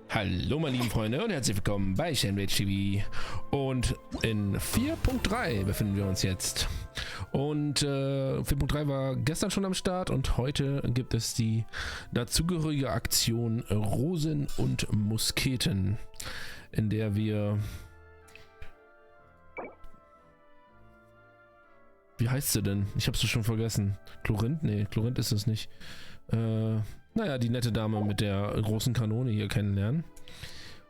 Hallo meine lieben Freunde und herzlich willkommen bei Sandwich TV. Und in 4.3 befinden wir uns jetzt. Und 4.3 war gestern schon am Start und heute gibt es die dazugehörige Aktion Rosen und Musketen, in der wir... Wie heißt sie denn? Ich habe sie schon vergessen. Chlorinth? Nee, Chlorinth ist es nicht. Naja, die nette Dame mit der großen Kanone hier kennenlernen.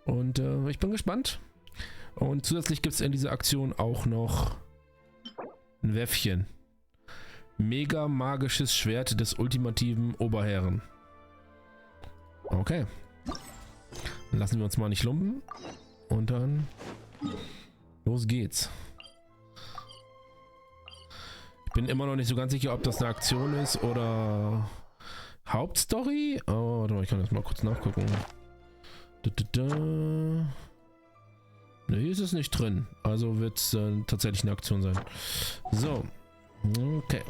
Und ich bin gespannt. Und zusätzlich gibt es in dieser Aktion auch noch ein Wäffchen. Mega magisches Schwert des ultimativen Oberherren. Okay. Dann lassen wir uns mal nicht lumpen. Und dann los geht's. Ich bin immer noch nicht so ganz sicher, ob das eine Aktion ist oder Hauptstory. Oh, warte mal, ich kann das mal kurz nachgucken. Ne, hier ist es nicht drin. Also wird es tatsächlich eine Aktion sein. So. Okay.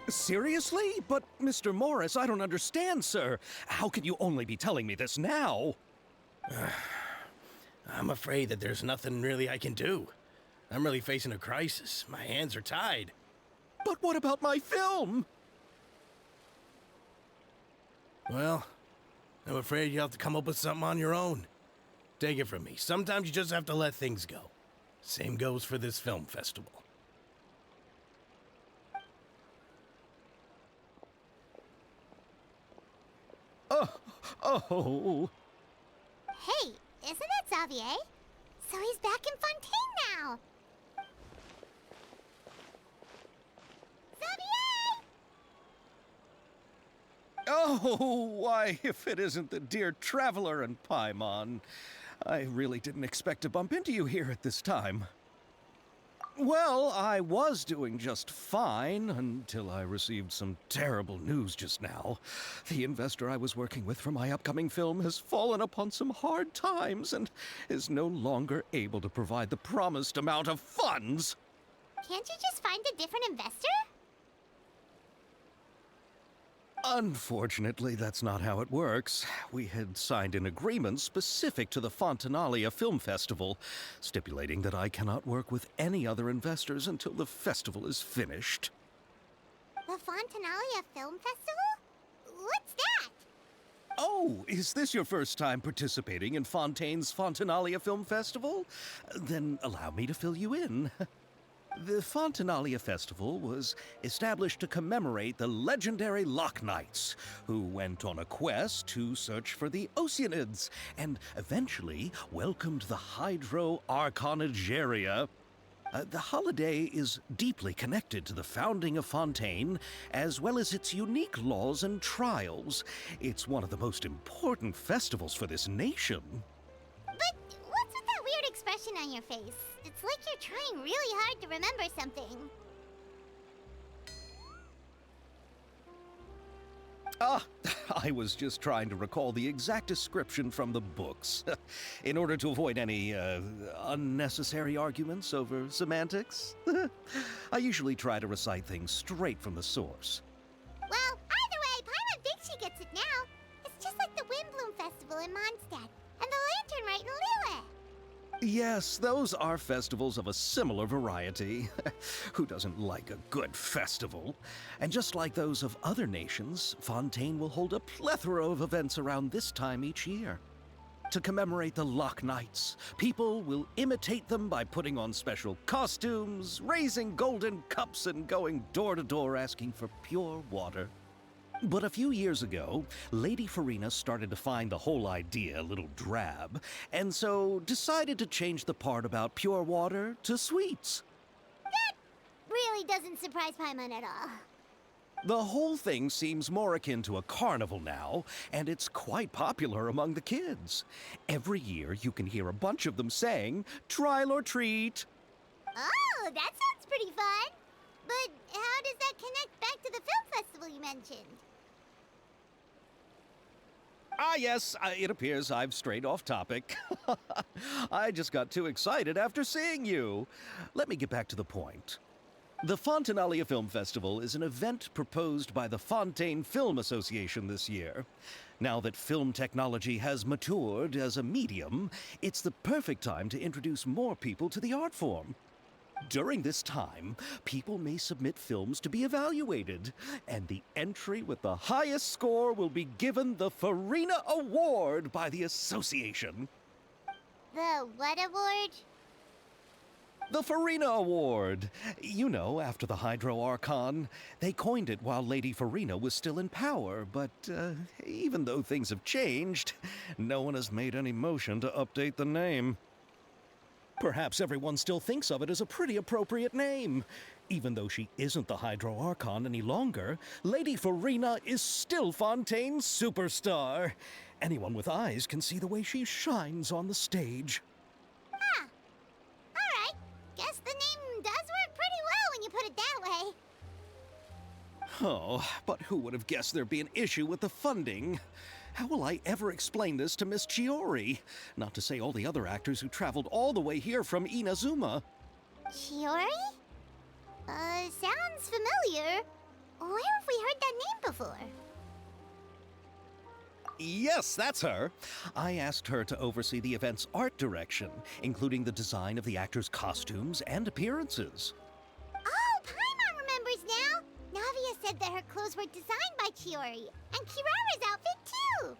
Seriously? But, Mr. Morris, I don't understand, sir. How can you only be telling me this now? I'm afraid that there's nothing really I can do. I'm really facing a crisis. My hands are tied. But what about my film? Well, I'm afraid you'll have to come up with something on your own. Take it from me. Sometimes you just have to let things go. Same goes for this film festival. Oh. Hey, isn't that Xavier? So he's back in Fontaine now. Xavier! Oh, why, if it isn't the dear Traveler and Paimon. I really didn't expect to bump into you here at this time. Well, I was doing just fine until I received some terrible news just now. The investor I was working with for my upcoming film has fallen upon some hard times and is no longer able to provide the promised amount of funds. Can't you just find a different investor? Unfortunately, that's not how it works. We had signed an agreement specific to the Fontanalia Film Festival, stipulating that I cannot work with any other investors until the festival is finished. The Fontanalia Film Festival? What's that? Oh, is this your first time participating in Fontaine's Fontanalia Film Festival? Then allow me to fill you in. The Fontanalia Festival was established to commemorate the legendary Loch Knights, who went on a quest to search for the Oceanids, and eventually welcomed the Hydro Arconageria. The holiday is deeply connected to the founding of Fontaine, as well as its unique laws and trials. It's one of the most important festivals for this nation. But what's with that weird expression on your face? It's like you're trying really hard to remember something. I was just trying to recall the exact description from the books, in order to avoid any unnecessary arguments over semantics. I usually try to recite things straight from the source. Well, either way, Paimon thinks she gets it now. It's just like the Windbloom Festival in Mondstadt, and the Lantern Rite in Lille. Yes, those are festivals of a similar variety. Who doesn't like a good festival? And just like those of other nations, Fontaine will hold a plethora of events around this time each year. To commemorate the Loch Knights, people will imitate them by putting on special costumes, raising golden cups, and going door to door asking for pure water. But a few years ago, Lady Farina started to find the whole idea a little drab, and so decided to change the part about pure water to sweets. That really doesn't surprise Paimon at all. The whole thing seems more akin to a carnival now, and it's quite popular among the kids. Every year you can hear a bunch of them saying, "Trial or treat." Oh, that sounds pretty fun. But how does that connect back to the film festival you mentioned? Ah, yes, it appears I've strayed off topic. I just got too excited after seeing you. Let me get back to the point. The Fontanalia Film Festival is an event proposed by the Fontaine Film Association this year. Now that film technology has matured as a medium, it's the perfect time to introduce more people to the art form. During this time, people may submit films to be evaluated, and the entry with the highest score will be given the Farina Award by the association. The what award? The Farina Award. You know, after the Hydro Archon. They coined it while Lady Farina was still in power, but even though things have changed, no one has made any motion to update the name. Perhaps everyone still thinks of it as a pretty appropriate name. Even though she isn't the Hydro Archon any longer, Lady Farina is still Fontaine's superstar. Anyone with eyes can see the way she shines on the stage. Huh. Alright. Guess the name does work pretty well when you put it that way. Oh, but who would have guessed there'd be an issue with the funding? How will I ever explain this to Miss Chiori? Not to say all the other actors who traveled all the way here from Inazuma. Chiori? Sounds familiar. Where have we heard that name before? Yes, that's her. I asked her to oversee the event's art direction, including the design of the actors' costumes and appearances. Oh, Paimon remembers now! Navia said that her clothes were designed by Chiori, and Kirara's outfit too!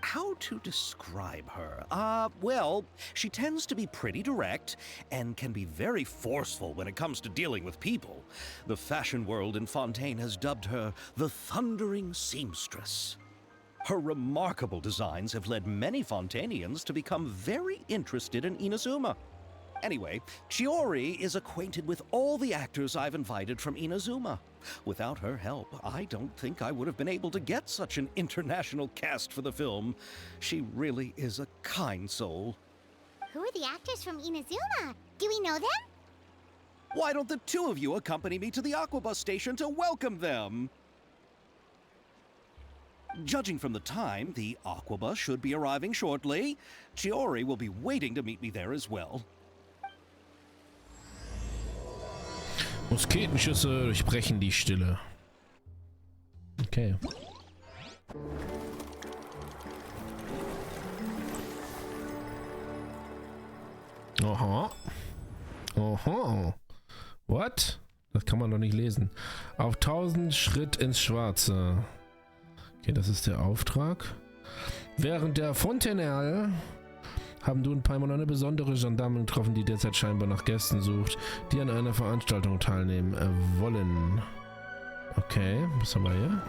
How to describe her? Well, she tends to be pretty direct and can be very forceful when it comes to dealing with people. The fashion world in Fontaine has dubbed her the Thundering Seamstress. Her remarkable designs have led many Fontainians to become very interested in Inazuma. Anyway, Chiori is acquainted with all the actors I've invited from Inazuma. Without her help, I don't think I would have been able to get such an international cast for the film. She really is a kind soul. Who are the actors from Inazuma? Do we know them? Why don't the two of you accompany me to the Aquabus station to welcome them? Judging from the time, the Aquabus should be arriving shortly. Chiori will be waiting to meet me there as well. Musketenschüsse durchbrechen die Stille. Okay. Aha. Aha. What? Das kann man doch nicht lesen. Auf 1000 Schritt ins Schwarze. Okay, das ist der Auftrag. Während der Fontainelle haben du und Paimon eine besondere Gendarmin getroffen, die derzeit scheinbar nach Gästen sucht, die an einer Veranstaltung teilnehmen wollen. Okay, was haben wir hier?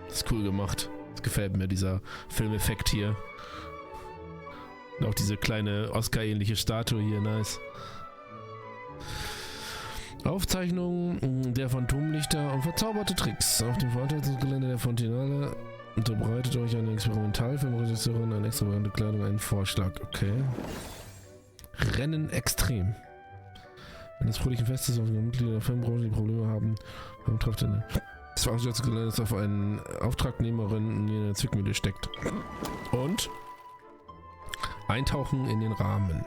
Das ist cool gemacht. Das gefällt mir, dieser Filmeffekt hier. Und auch diese kleine Oscar-ähnliche Statue hier, nice. Aufzeichnungen der Phantomlichter und verzauberte Tricks. Auf dem Veranstaltungsgelände der Fontainelle unterbreitet euch eine Experimentalfilmregisseurin eine extravagante Kleidung einen Vorschlag. Okay. Rennen extrem. Wenn es fröhlichen Fest ist, auf den Mitglieder der Filmbranche die Probleme haben, beim Treffen des Veranstaltungsgeländes auf eine Auftragnehmerin in eine Zwickmühle steckt. Und eintauchen in den Rahmen.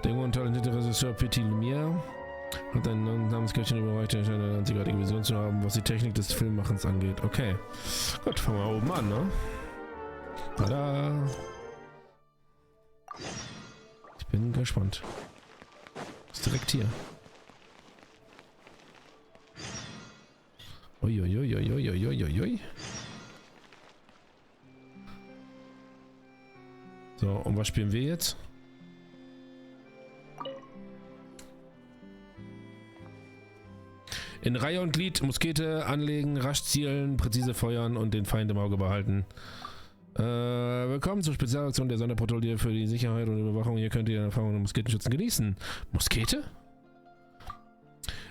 Der junge und talentierte Regisseur Petit Lumière hat einen Namenskästchen überreicht, der scheint eine einzigartige Vision zu haben, was die Technik des Filmmachens angeht. Okay. Gut, fangen wir oben an, ne? Tada! Ich bin gespannt. Ist direkt hier. Uiuiuiuiuiuiui. So, und was spielen wir jetzt? In Reihe und Glied Muskete anlegen, rasch zielen, präzise feuern und den Feind im Auge behalten. Willkommen zur Spezialaktion der Sonderpatrouille für die Sicherheit und Überwachung. Hier könnt ihr Erfahrungen mit Musketenschützen genießen. Muskete?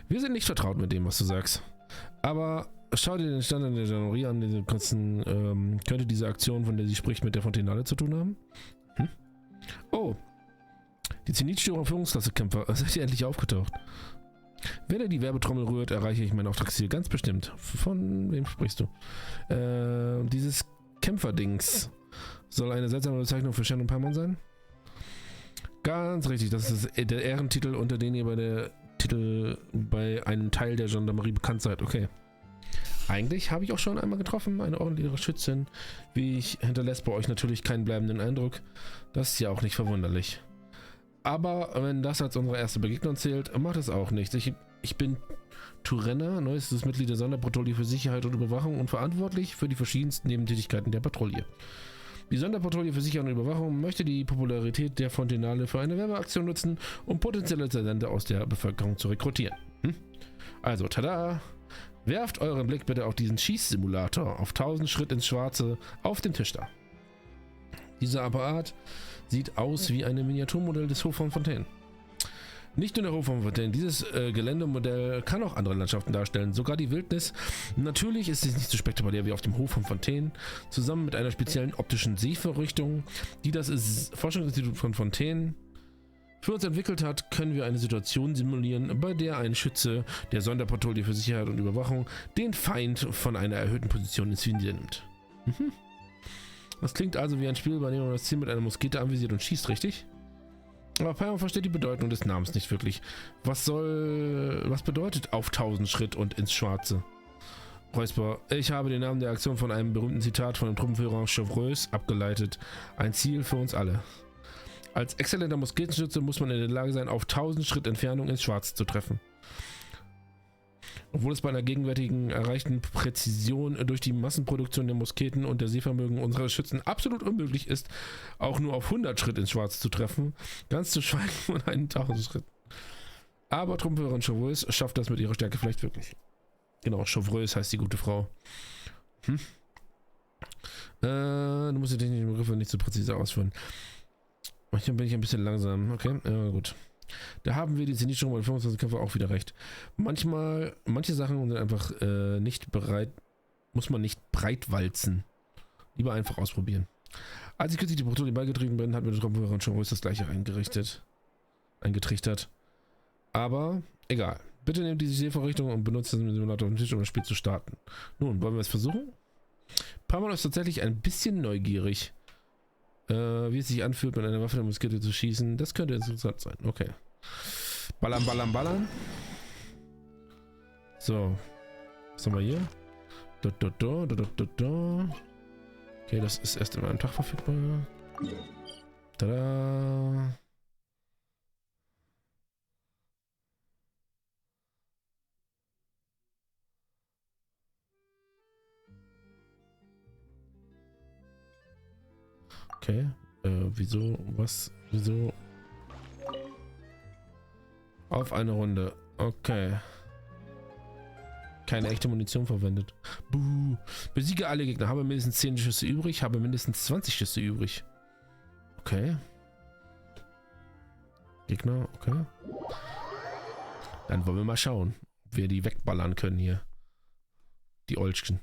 Wir sind nicht vertraut mit dem, was du sagst. Aber schau dir den Standard der Genrerie an. Diese kurzen, könnte diese Aktion, von der sie spricht, mit der Fontainelle zu tun haben? Hm? Oh. Die Zenitstörung Führungsklasse-Kämpfer. Seid ihr endlich aufgetaucht? Wenn er die Werbetrommel rührt, erreiche ich mein Auftragsziel ganz bestimmt. Von wem sprichst du? Dieses Kämpferdings soll eine seltsame Bezeichnung für Shen und Paimon sein? Ganz richtig, das ist der Ehrentitel, unter den ihr bei der Titel bei einem Teil der Gendarmerie bekannt seid. Okay. Eigentlich habe ich auch schon einmal getroffen, eine ordentliche Schützin. Wie ich hinterlässt bei euch natürlich keinen bleibenden Eindruck. Das ist ja auch nicht verwunderlich. Aber wenn das als unsere erste Begegnung zählt, macht es auch nichts. Ich bin Turenner, neuestes Mitglied der Sonderpatrouille für Sicherheit und Überwachung und verantwortlich für die verschiedensten Nebentätigkeiten der Patrouille. Die Sonderpatrouille für Sicherheit und Überwachung möchte die Popularität der Fontenale für eine Werbeaktion nutzen, um potenzielle Talente aus der Bevölkerung zu rekrutieren. Also, tada! Werft euren Blick bitte auf diesen Schießsimulator auf 1000 Schritt ins Schwarze auf dem Tisch da. Dieser Apparat sieht aus wie ein Miniaturmodell des Hof von Fontaine. Nicht nur der Hof von Fontaine, dieses Geländemodell kann auch andere Landschaften darstellen, sogar die Wildnis. Natürlich ist es nicht so spektakulär wie auf dem Hof von Fontaine, zusammen mit einer speziellen optischen Sehvorrichtung, die das Forschungsinstitut von Fontaine für uns entwickelt hat, können wir eine Situation simulieren, bei der ein Schütze der Sonderpatrouille für Sicherheit und Überwachung den Feind von einer erhöhten Position ins Visier nimmt. Das klingt also wie ein Spiel, bei dem man das Ziel mit einer Muskete anvisiert und schießt, richtig? Aber Paimon versteht die Bedeutung des Namens nicht wirklich. Was bedeutet auf 1000 Schritt und ins Schwarze? Räusper, ich habe den Namen der Aktion von einem berühmten Zitat von dem Truppenführer Chevreuse abgeleitet. Ein Ziel für uns alle. Als exzellenter Musketenschütze muss man in der Lage sein, auf 1000 Schritt Entfernung ins Schwarze zu treffen. Obwohl es bei einer gegenwärtigen erreichten Präzision durch die Massenproduktion der Musketen und der Sehvermögen unserer Schützen absolut unmöglich ist, auch nur auf 100 Schritt ins Schwarze zu treffen, ganz zu schweigen von 1000 Schritt. Aber Truppenführerin Chevreuse schafft das mit ihrer Stärke vielleicht wirklich. Genau, Chevreuse heißt die gute Frau. Du musst die technischen Begriffe nicht so präzise ausführen. Manchmal bin ich ein bisschen langsam. Okay, ja gut. Da haben wir die Zenitschung bei 25 Kämpfer auch wieder recht. Manche Sachen sind einfach nicht bereit, muss man nicht breit walzen. Lieber einfach ausprobieren. Als ich kürzlich die Patrouille beigetreten bin, hat mir der Truppenführer schon das gleiche eingetrichtert. Aber egal. Bitte nehmt diese Sehvorrichtung und benutzt den Simulator auf dem Tisch, um das Spiel zu starten. Nun, wollen wir es versuchen? Paimon ist tatsächlich ein bisschen neugierig. Wie es sich anfühlt, mit einer Waffe der Muskete zu schießen, das könnte interessant sein. Okay. Ballern, ballern, ballern. So. Was haben wir hier? Okay, das ist erst in einem Tag verfügbar. Tada. Okay, wieso? Auf eine Runde. Okay. Keine echte Munition verwendet. Buh. Besiege alle Gegner. Habe mindestens 10 Schüsse übrig. Habe mindestens 20 Schüsse übrig. Okay. Gegner, okay. Dann wollen wir mal schauen, ob wir die wegballern können hier. Die Olschken.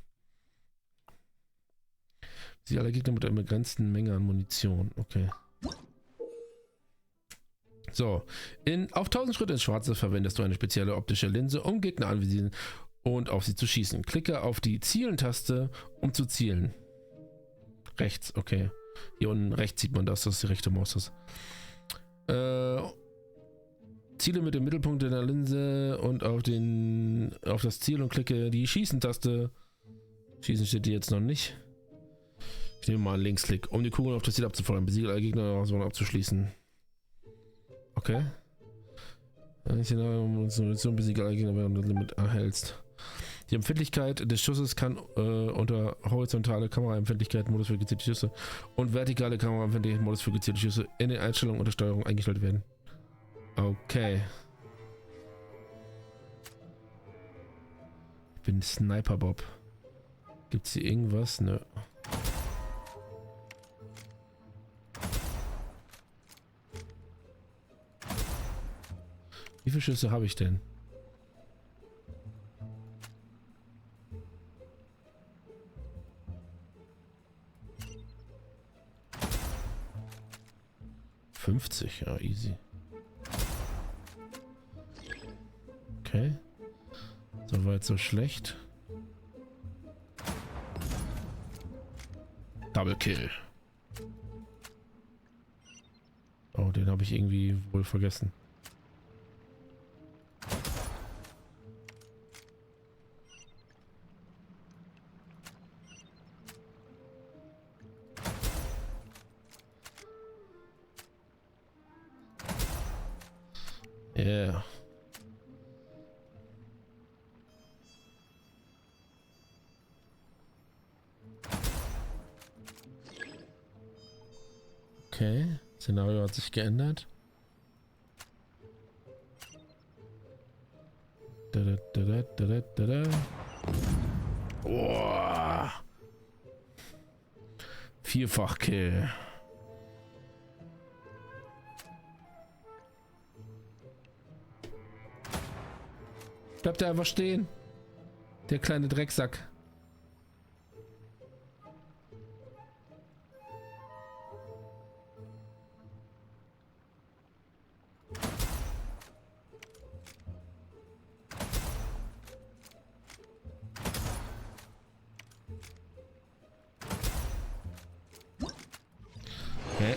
Sie alle Gegner mit einer begrenzten Menge an Munition. Okay. So. Auf 1000 Schritt ins Schwarze verwendest du eine spezielle optische Linse, um Gegner anvisieren und auf sie zu schießen. Klicke auf die Zielen-Taste, um zu zielen. Rechts, okay. Hier unten rechts sieht man das ist die rechte Maus. Ziele mit dem Mittelpunkt der Linse und auf das Ziel und klicke die Schießen-Taste. Schießen steht die jetzt noch nicht. Ich nehme mal einen Linksklick, um die Kugel auf das Ziel abzufeuern. Besiege alle Gegner abzuschließen. Okay. Besiege alle Gegner, während du das Limit erhältst. Die Empfindlichkeit des Schusses kann unter horizontale Kameraempfindlichkeit Modus für gezielte Schüsse und vertikale Kameraempfindlichkeit Modus für gezielte Schüsse in den Einstellungen unter Steuerung eingestellt werden. Okay. Ich bin Sniper Bob. Gibt's hier irgendwas? Nö. Wie viele Schüsse habe ich denn? $50, ja, easy. Okay. Soweit so schlecht. Double Kill. Oh, den habe ich irgendwie wohl vergessen. Yeah. Okay, Szenario hat sich geändert. Oh. Vierfach-Kill. Bleibt er einfach stehen. Der kleine Drecksack. Okay.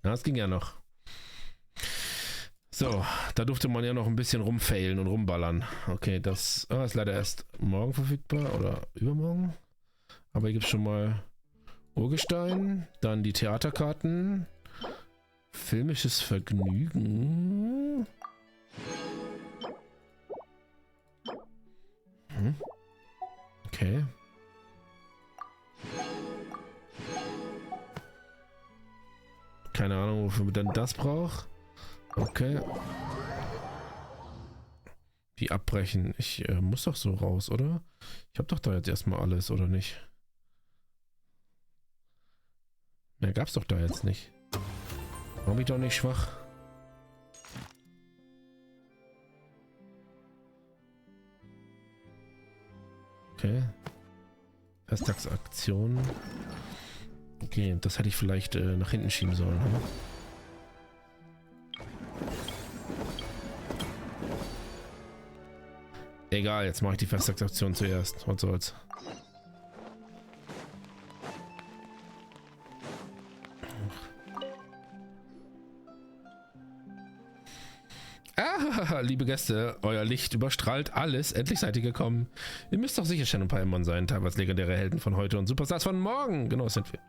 Das ging ja noch. So, da durfte man ja noch ein bisschen rumfailen und rumballern. Okay, das ist leider erst morgen verfügbar oder übermorgen. Aber hier gibt es schon mal Urgestein, dann die Theaterkarten, filmisches Vergnügen. Okay. Keine Ahnung, wofür man dann das braucht. Okay. Die abbrechen. Ich muss doch so raus, oder? Ich habe doch da jetzt erstmal alles, oder nicht? Mehr gab's doch da jetzt nicht. Warum bin ich doch nicht schwach? Okay. Festaktionen. Okay, das hätte ich vielleicht nach hinten schieben sollen. Ne? Egal, jetzt mache ich die Festaktion zuerst. Was soll's. Ah, liebe Gäste, euer Licht überstrahlt alles. Endlich seid ihr gekommen. Ihr müsst doch sicher schon ein paar Immon sein, teilweise legendäre Helden von heute und Superstars von morgen. Genau, das sind wir.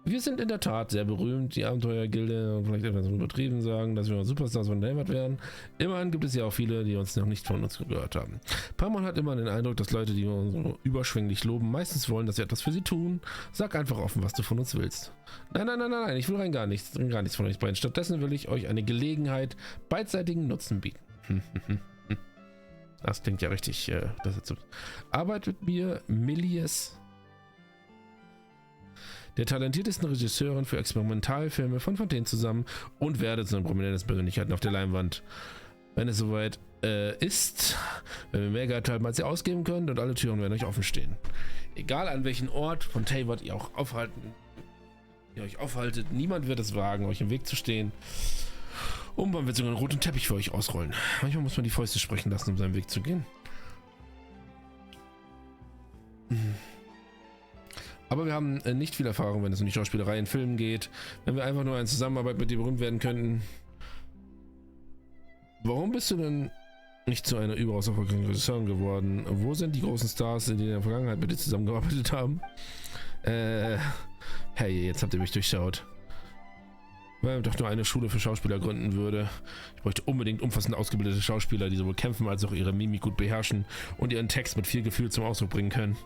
Wir sind in der Tat sehr berühmt, die Abenteuergilde, und vielleicht etwas übertrieben sagen, dass wir Superstars von Helmert wären. Immerhin gibt es ja auch viele, die uns noch nicht von uns gehört haben. Paimon hat immer den Eindruck, dass Leute, die uns so überschwänglich loben, meistens wollen, dass wir etwas für sie tun. Sag einfach offen, was du von uns willst. Nein, ich will rein gar nichts von euch beiden. Stattdessen will ich euch eine Gelegenheit beidseitigen Nutzen bieten. Das klingt ja richtig. Arbeitet mit mir, Milies, der talentiertesten Regisseurin für Experimentalfilme von Fontaine zusammen, und werdet zu einer prominenten Persönlichkeiten auf der Leinwand. Wenn es soweit ist, wenn wir mehr Geld haben, als ihr ausgeben könnt, und alle Türen werden euch offen stehen. Egal an welchen Ort von Tayward ihr auch euch aufhaltet, niemand wird es wagen, euch im Weg zu stehen. Und man wird sogar einen roten Teppich für euch ausrollen. Manchmal muss man die Fäuste sprechen lassen, um seinen Weg zu gehen. Aber wir haben nicht viel Erfahrung, wenn es um die Schauspielerei in Filmen geht. Wenn wir einfach nur in Zusammenarbeit mit dir berühmt werden könnten. Warum bist du denn nicht zu einer überaus erfolgreichen Regisseurin geworden? Wo sind die großen Stars, die in der Vergangenheit mit dir zusammengearbeitet haben? Hey, jetzt habt ihr mich durchschaut. Weil ich doch nur eine Schule für Schauspieler gründen würde. Ich bräuchte unbedingt umfassend ausgebildete Schauspieler, die sowohl kämpfen als auch ihre Mimik gut beherrschen und ihren Text mit viel Gefühl zum Ausdruck bringen können.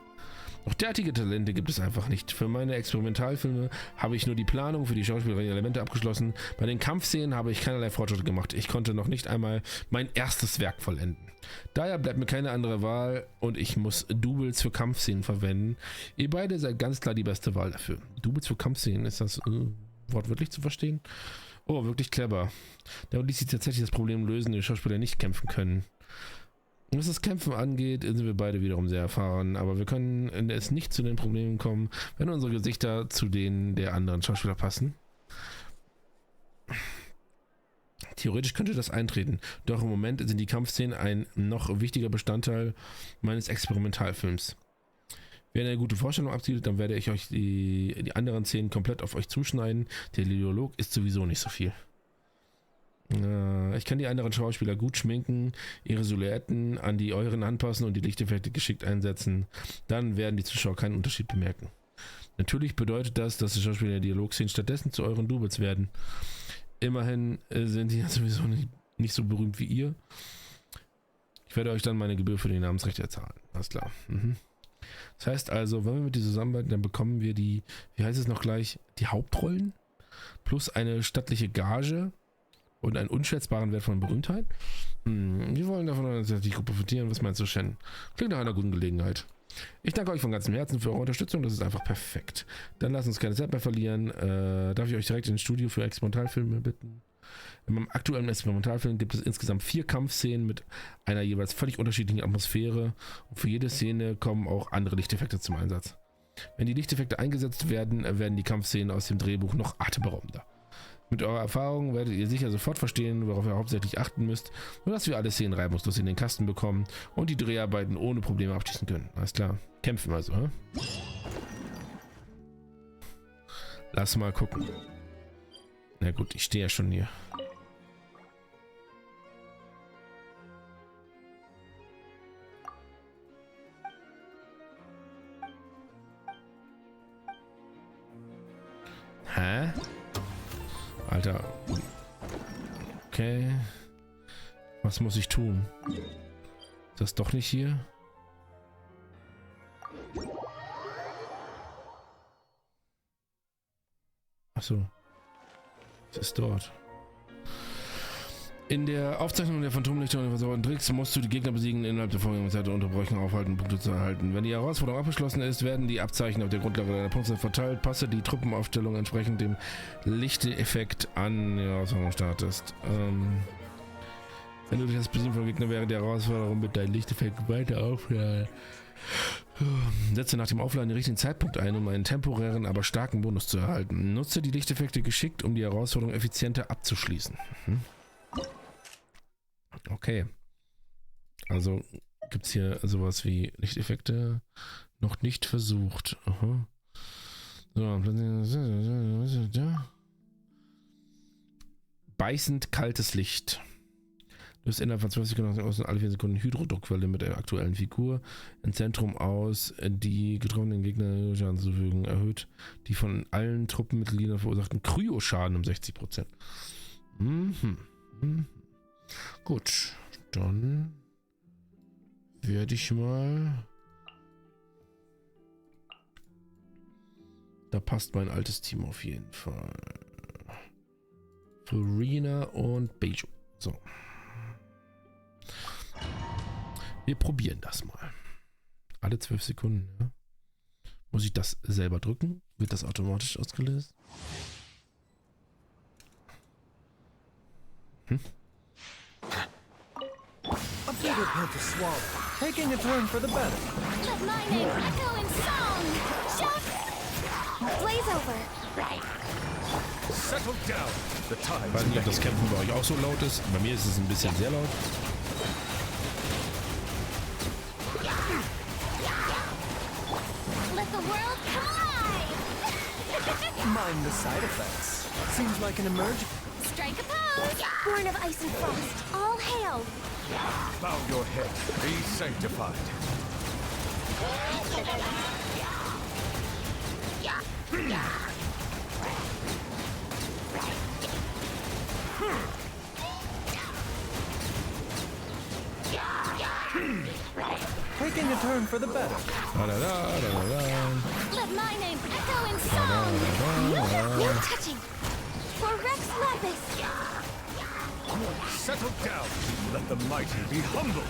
Doch derartige Talente gibt es einfach nicht. Für meine Experimentalfilme habe ich nur die Planung für die schauspielerischen Elemente abgeschlossen. Bei den Kampfszenen habe ich keinerlei Fortschritte gemacht. Ich konnte noch nicht einmal mein erstes Werk vollenden. Daher bleibt mir keine andere Wahl und ich muss Doubles für Kampfszenen verwenden. Ihr beide seid ganz klar die beste Wahl dafür. Doubles für Kampfszenen, ist das wortwörtlich zu verstehen? Oh, wirklich clever. Damit ließ sich tatsächlich das Problem lösen, die Schauspieler nicht kämpfen können. Was das Kämpfen angeht, sind wir beide wiederum sehr erfahren, aber wir können es nicht zu den Problemen kommen, wenn unsere Gesichter zu denen der anderen Schauspieler passen. Theoretisch könnte das eintreten, doch im Moment sind die Kampfszenen ein noch wichtiger Bestandteil meines Experimentalfilms. Wenn ihr eine gute Vorstellung abzieht, dann werde ich euch die anderen Szenen komplett auf euch zuschneiden. Der Dialog ist sowieso nicht so viel. Ich kann die anderen Schauspieler gut schminken, ihre Silhouetten an die euren anpassen und die Lichteffekte geschickt einsetzen. Dann werden die Zuschauer keinen Unterschied bemerken. Natürlich bedeutet das, dass die Schauspieler der Dialogszenen stattdessen zu euren Doubles werden. Immerhin sind die ja sowieso nicht so berühmt wie ihr. Ich werde euch dann meine Gebühr für die Namensrechte zahlen. Alles klar. Das heißt also, wenn wir mit dir zusammenarbeiten, dann bekommen wir die, wie heißt es noch gleich, die Hauptrollen plus eine stattliche Gage und einen unschätzbaren Wert von Berühmtheit. Wir wollen davon die Gruppe profitieren. Was meinst du, Shen? Klingt nach einer guten Gelegenheit. Ich danke euch von ganzem Herzen für eure Unterstützung. Das ist einfach perfekt. Dann lasst uns keine Zeit mehr verlieren. Darf ich euch direkt ins Studio für Experimentalfilme bitten? In meinem aktuellen Experimentalfilm gibt es insgesamt 4 Kampfszenen mit einer jeweils völlig unterschiedlichen Atmosphäre. Und für jede Szene kommen auch andere Lichteffekte zum Einsatz. Wenn die Lichteffekte eingesetzt werden, werden die Kampfszenen aus dem Drehbuch noch atemberaubender. Mit eurer Erfahrung werdet ihr sicher sofort verstehen, worauf ihr hauptsächlich achten müsst, sodass wir alle Szenen reibungslos in den Kasten bekommen und die Dreharbeiten ohne Probleme abschließen können. Alles klar, kämpfen also, hä? Lass mal gucken. Na gut, ich stehe ja schon hier. Hä? Alter. Okay. Was muss ich tun? Ist das doch nicht hier? Achso. Es ist dort. In der Aufzeichnung der Phantomlichter und der versorgten Tricks musst du die Gegner besiegen, innerhalb der vorherigen Zeit unterbrechen, aufhalten, Punkte zu erhalten. Wenn die Herausforderung abgeschlossen ist, werden die Abzeichen auf der Grundlage deiner Punkte verteilt. Passe die Truppenaufstellung entsprechend dem Lichteffekt an, die Herausforderung startest. Wenn du durch das Besiegen von Gegnern während der Herausforderung mit deinem Lichteffekt weiter aufladen. Setze nach dem Aufladen den richtigen Zeitpunkt ein, um einen temporären, aber starken Bonus zu erhalten. Nutze die Lichteffekte geschickt, um die Herausforderung effizienter abzuschließen. Okay. Also gibt es hier sowas wie Lichteffekte noch nicht versucht. Aha. So. Beißend kaltes Licht. Du hast innerhalb von 12 Sekunden aus alle 4 Sekunden Hydrodruckwelle mit der aktuellen Figur im Zentrum aus, die getroffenen Gegner Schaden zufügen, erhöht die von allen Truppenmitgliedern verursachten Kryoschaden um 60%. Gut, dann werde ich mal... Da passt mein altes Team auf jeden Fall. Florina und Beiju. So. Wir probieren das mal. Alle 12 Sekunden. Ja? Muss ich das selber drücken? Wird das automatisch ausgelöst? A bigger pill to swallow. Taking a turn for the better. Let my name echo in song! Shout! Blaze over! Right. Settle down. The time. Ich weiß nicht, ob das Kämpfen bei euch auch so laut ist. Bei mir ist es ein bisschen sehr laut. Let the world come alive! Mind the side effects. Seems like an emergency. Strike a pose! Born of ice and frost, all hail! Bow your head. Be sanctified. Taking a turn for the better. Let my name echo in song! No touching! For Rex Lapis! Settle down. Let the mighty be humble.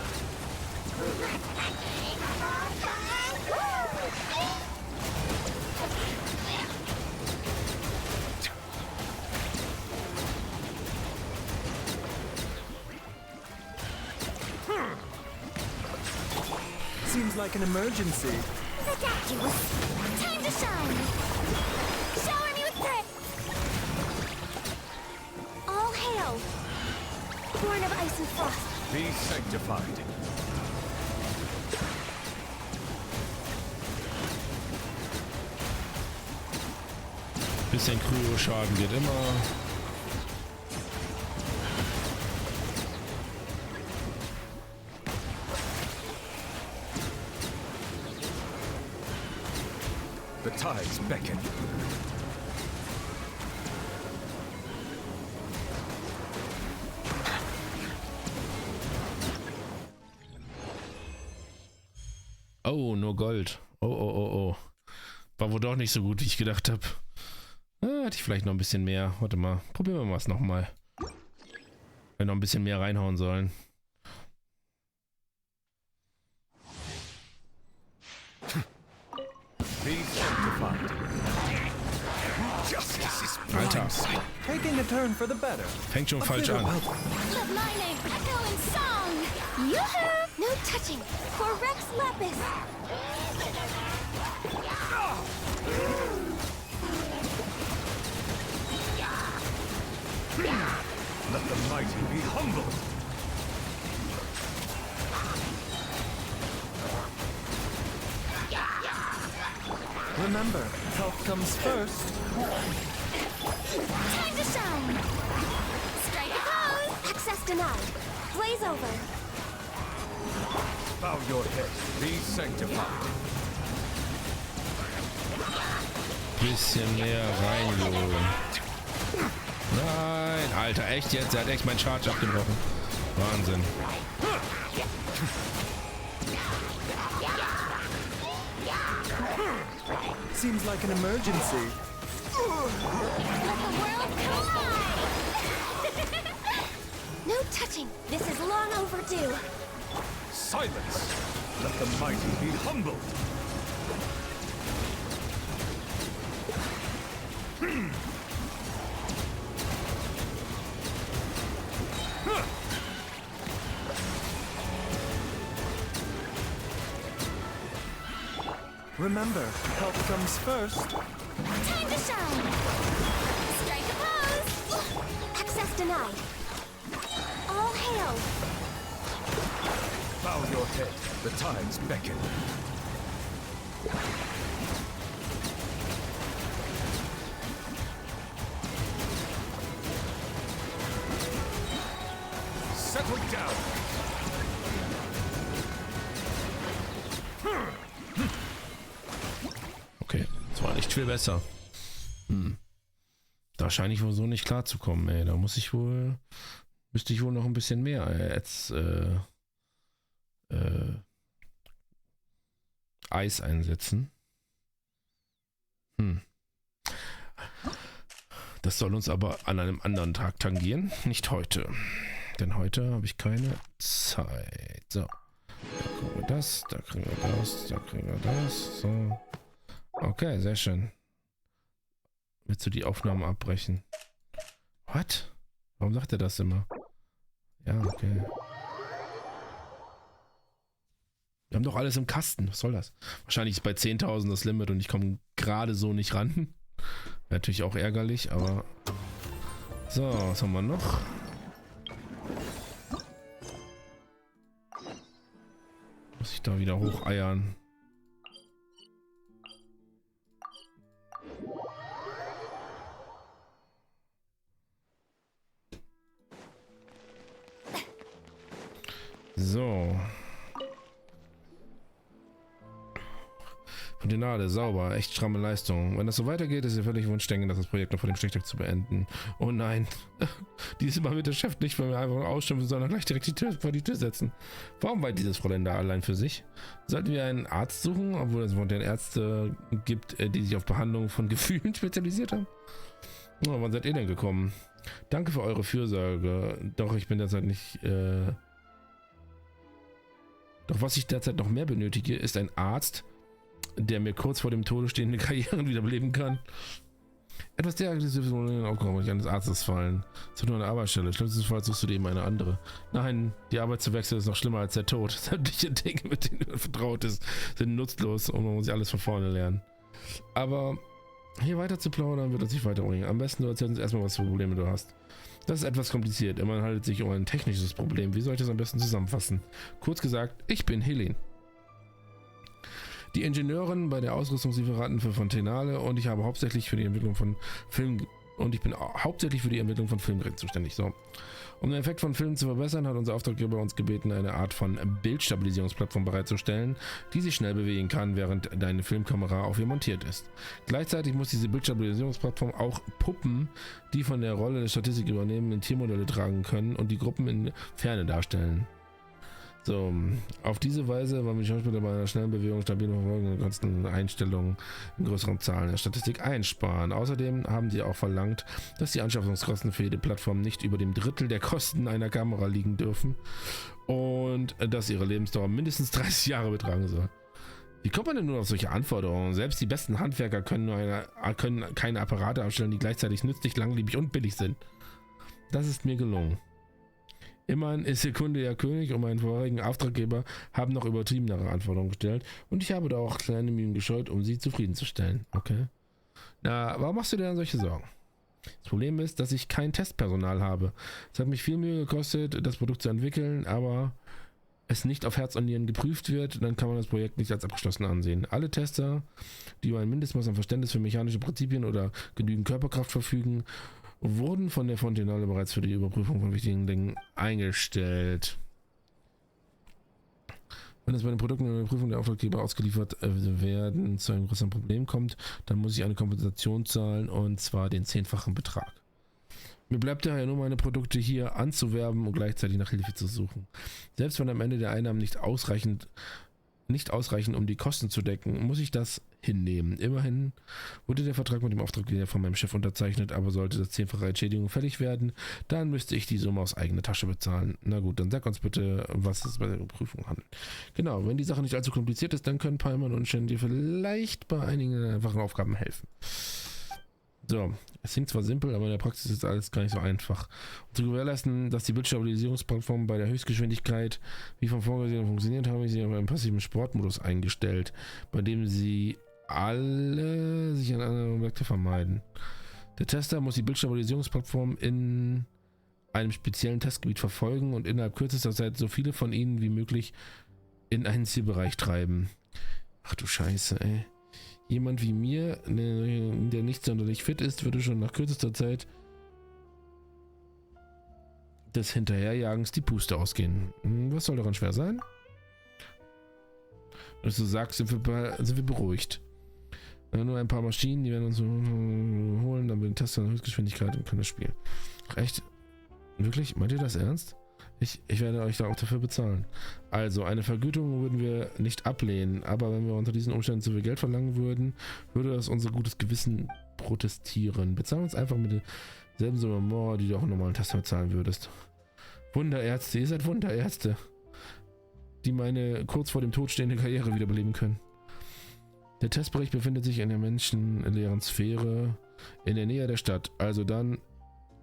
Seems like an emergency. Ridiculous! Time to shine! Shower me with grit! All hail! Born of ice and frost. Be sanctified. Bisschen Kryoschaden geht immer. The tides beckon. Oh, nur Gold. Oh. War wohl doch nicht so gut, wie ich gedacht habe. Hätte ich vielleicht noch ein bisschen mehr. Warte mal, probieren wir es nochmal. Wir noch ein bisschen mehr reinhauen sollen. Alter. Taking a turn for the better. Fängt schon falsch an. Let my name echo in song! Yoo-hoo! No touching! For Rex Lapis! Let the mighty be humbled. Remember, health comes first. Time to shine! Strike a pose! Access denied. Blaze over. Bow your head. Be sanctified. Bisschen mehr reinholen. Nein, Alter, echt jetzt? Er hat echt meinen Charge abgebrochen. Wahnsinn. Seems like an emergency. Let the world collide! No touching! This is long overdue! Silence! Let the mighty be humbled. Remember, health comes first. Time to shine! Strike a pose! Access denied. All hail! Bow your head. The tides beckon. Settle down. Okay, das war nicht viel besser. Da scheine ich wohl so nicht klar zu kommen, ey. Da müsste ich wohl noch ein bisschen mehr jetzt Eis einsetzen. Das soll uns aber an einem anderen Tag tangieren, nicht heute. Denn heute habe ich keine Zeit. So. Da kriegen wir das, da kriegen wir das, da kriegen wir das. So. Okay, sehr schön. Willst du die Aufnahme abbrechen? What? Warum sagt er das immer? Ja, okay. Wir haben doch alles im Kasten. Was soll das? Wahrscheinlich ist bei 10.000 das Limit und ich komme gerade so nicht ran. Wäre natürlich auch ärgerlich, aber... So, was haben wir noch? Muss ich da wieder hocheiern? So. Finale, sauber, echt stramme Leistung. Wenn das so weitergeht, ist ja völlig Wunschdenken, das Projekt noch vor dem Stichtag zu beenden. Oh nein. Diesmal wird der Chef nicht von mir einfach ausschimpfen, sondern gleich direkt die Tür vor die Tür setzen. Warum weint dieses Fräulein da allein für sich? Sollten wir einen Arzt suchen, obwohl es von den Ärzte gibt, die sich auf Behandlung von Gefühlen spezialisiert haben? Oh, wann seid ihr denn gekommen? Danke für eure Fürsorge. Doch, ich bin derzeit nicht... Doch was ich derzeit noch mehr benötige, ist ein Arzt, der mir kurz vor dem Tode stehende Karrieren wiederbeleben kann. Etwas derartiges wird in den Aufgaben eines Arztes fallen. Es wird nur eine Arbeitsstelle. Schlimmstenfalls suchst du dir eben eine andere. Nein, die Arbeit zu wechseln ist noch schlimmer als der Tod. Sämtliche Dinge, mit denen du vertraut ist, sind nutzlos und man muss alles von vorne lernen. Aber hier weiter zu plaudern wird uns nicht weiterbringen. Am besten du erzählst uns erstmal, was für Probleme du hast. Das ist etwas kompliziert. Immerhin handelt es sich um ein technisches Problem. Wie soll ich das am besten zusammenfassen? Kurz gesagt, ich bin Helene. Die Ingenieurin bei der Ausrüstungslieferanten für Fontenale und ich bin hauptsächlich für die Entwicklung von Filmgeräten zuständig. So. Um den Effekt von Filmen zu verbessern, hat unser Auftraggeber uns gebeten, eine Art von Bildstabilisierungsplattform bereitzustellen, die sich schnell bewegen kann, während deine Filmkamera auf ihr montiert ist. Gleichzeitig muss diese Bildstabilisierungsplattform auch Puppen, die von der Rolle der Statistik übernehmen, in Tiermodelle tragen können und die Gruppen in Ferne darstellen. So, auf diese Weise wollen wir die Schauspieler bei einer schnellen Bewegung, stabilen Verfolgung und ganzen Einstellungen in größeren Zahlen in der Statistik einsparen. Außerdem haben sie auch verlangt, dass die Anschaffungskosten für jede Plattform nicht über dem Drittel der Kosten einer Kamera liegen dürfen und dass ihre Lebensdauer mindestens 30 Jahre betragen soll. Wie kommt man denn nur auf solche Anforderungen? Selbst die besten Handwerker können keine Apparate aufstellen, die gleichzeitig nützlich, langlebig und billig sind. Das ist mir gelungen. Immerhin ist der Kunde ja König und meinen vorherigen Auftraggeber haben noch übertriebenere Anforderungen gestellt und ich habe da auch kleine Mühen gescheut, um sie zufriedenzustellen. Okay. Na, warum machst du dir dann solche Sorgen? Das Problem ist, dass ich kein Testpersonal habe. Es hat mich viel Mühe gekostet, das Produkt zu entwickeln, aber es nicht auf Herz und Nieren geprüft wird, dann kann man das Projekt nicht als abgeschlossen ansehen. Alle Tester, die über ein Mindestmaß an Verständnis für mechanische Prinzipien oder genügend Körperkraft verfügen, wurden von der Fontenale bereits für die Überprüfung von wichtigen Dingen eingestellt. Wenn es bei den Produkten in der Prüfung der Auftraggeber ausgeliefert werden zu einem größeren Problem kommt, dann muss ich eine Kompensation zahlen und zwar den 10-fachen Betrag. Mir bleibt daher nur meine Produkte hier anzuwerben und gleichzeitig nach Hilfe zu suchen. Selbst wenn am Ende der Einnahmen nicht ausreichen, um die Kosten zu decken, muss ich das hinnehmen. Immerhin wurde der Vertrag mit dem Auftraggeber von meinem Chef unterzeichnet, aber sollte das 10-fache Entschädigung fällig werden, dann müsste ich die Summe aus eigener Tasche bezahlen. Na gut, dann sag uns bitte, was es bei der Prüfung handelt. Genau, wenn die Sache nicht allzu kompliziert ist, dann können Palmer und Shen dir vielleicht bei einigen einfachen Aufgaben helfen. So, es klingt zwar simpel, aber in der Praxis ist alles gar nicht so einfach. Um zu gewährleisten, dass die Bildstabilisierungsplattform bei der Höchstgeschwindigkeit wie von vorgesehen funktioniert, habe ich sie auf einen passiven Sportmodus eingestellt, bei dem sie alle sich an anderen Objekte vermeiden. Der Tester muss die Bildstabilisierungsplattform in einem speziellen Testgebiet verfolgen und innerhalb kürzester Zeit so viele von ihnen wie möglich in einen Zielbereich treiben. Ach du Scheiße, ey. Jemand wie mir, der nicht sonderlich fit ist, würde schon nach kürzester Zeit des Hinterherjagens die Puste ausgehen. Was soll daran schwer sein? Dass du sagst, sind wir beruhigt. Nur ein paar Maschinen, die werden uns holen, dann wird ein Tester in Höchstgeschwindigkeit und kann das Spiel. Ach, echt? Wirklich? Meint ihr das ernst? Ich werde euch da auch dafür bezahlen. Also, eine Vergütung würden wir nicht ablehnen, aber wenn wir unter diesen Umständen zu viel Geld verlangen würden, würde das unser gutes Gewissen protestieren. Bezahl uns einfach mit derselben Summe more, die du auch einen normalen Tester bezahlen würdest. Wunderärzte, ihr seid Wunderärzte, die meine kurz vor dem Tod stehende Karriere wiederbeleben können. Der Testbericht befindet sich in der menschenleeren Sphäre in der Nähe der Stadt. Also dann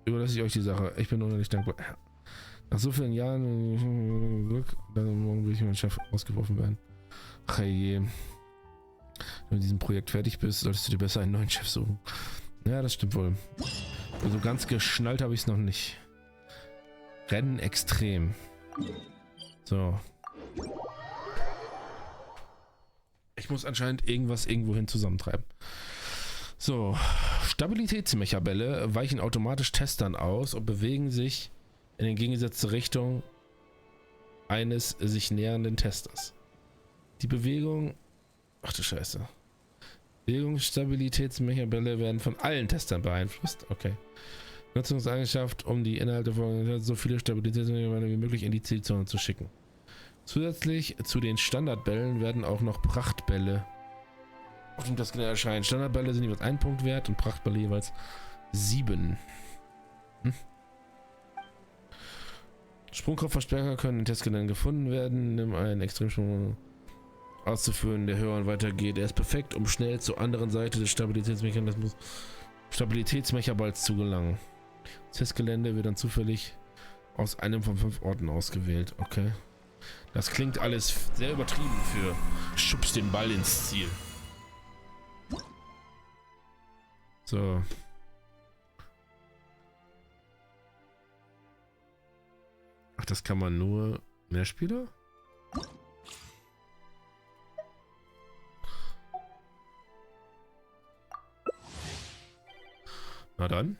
überlasse ich euch die Sache. Ich bin unendlich dankbar. Nach so vielen Jahren dann morgen will ich mein Chef ausgeworfen werden. Ach je. Wenn du mit diesem Projekt fertig bist, solltest du dir besser einen neuen Chef suchen. Ja, das stimmt wohl. Also ganz geschnallt habe ich es noch nicht. Rennen extrem. So. Ich muss anscheinend irgendwas irgendwohin zusammentreiben. So. Stabilitätsmechabälle weichen automatisch Testern aus und bewegen sich in entgegengesetzte Richtung eines sich nähernden Testers. Die Bewegung... Ach du Scheiße. Bewegungsstabilitätsmechabälle werden von allen Testern beeinflusst. Okay. Nutzungseigenschaft, um die Inhalte von so viele Stabilitätsmechabälle wie möglich in die Zielzone zu schicken. Zusätzlich zu den Standardbällen werden auch noch Prachtbälle auf dem Testgelände erscheinen. Standardbälle sind jeweils 1 Punkt wert und Prachtbälle jeweils 7. Sprungkraftverstärker können in Testgelände gefunden werden. Nimm einen Extremsprung auszuführen, der höher und weiter geht. Er ist perfekt, um schnell zur anderen Seite des Stabilitätsmechaballs zu gelangen. Das Testgelände wird dann zufällig aus einem von 5 Orten ausgewählt. Okay. Das klingt alles sehr übertrieben für Schubs den Ball ins Ziel. So. Ach, das kann man nur Mehrspieler? Na dann.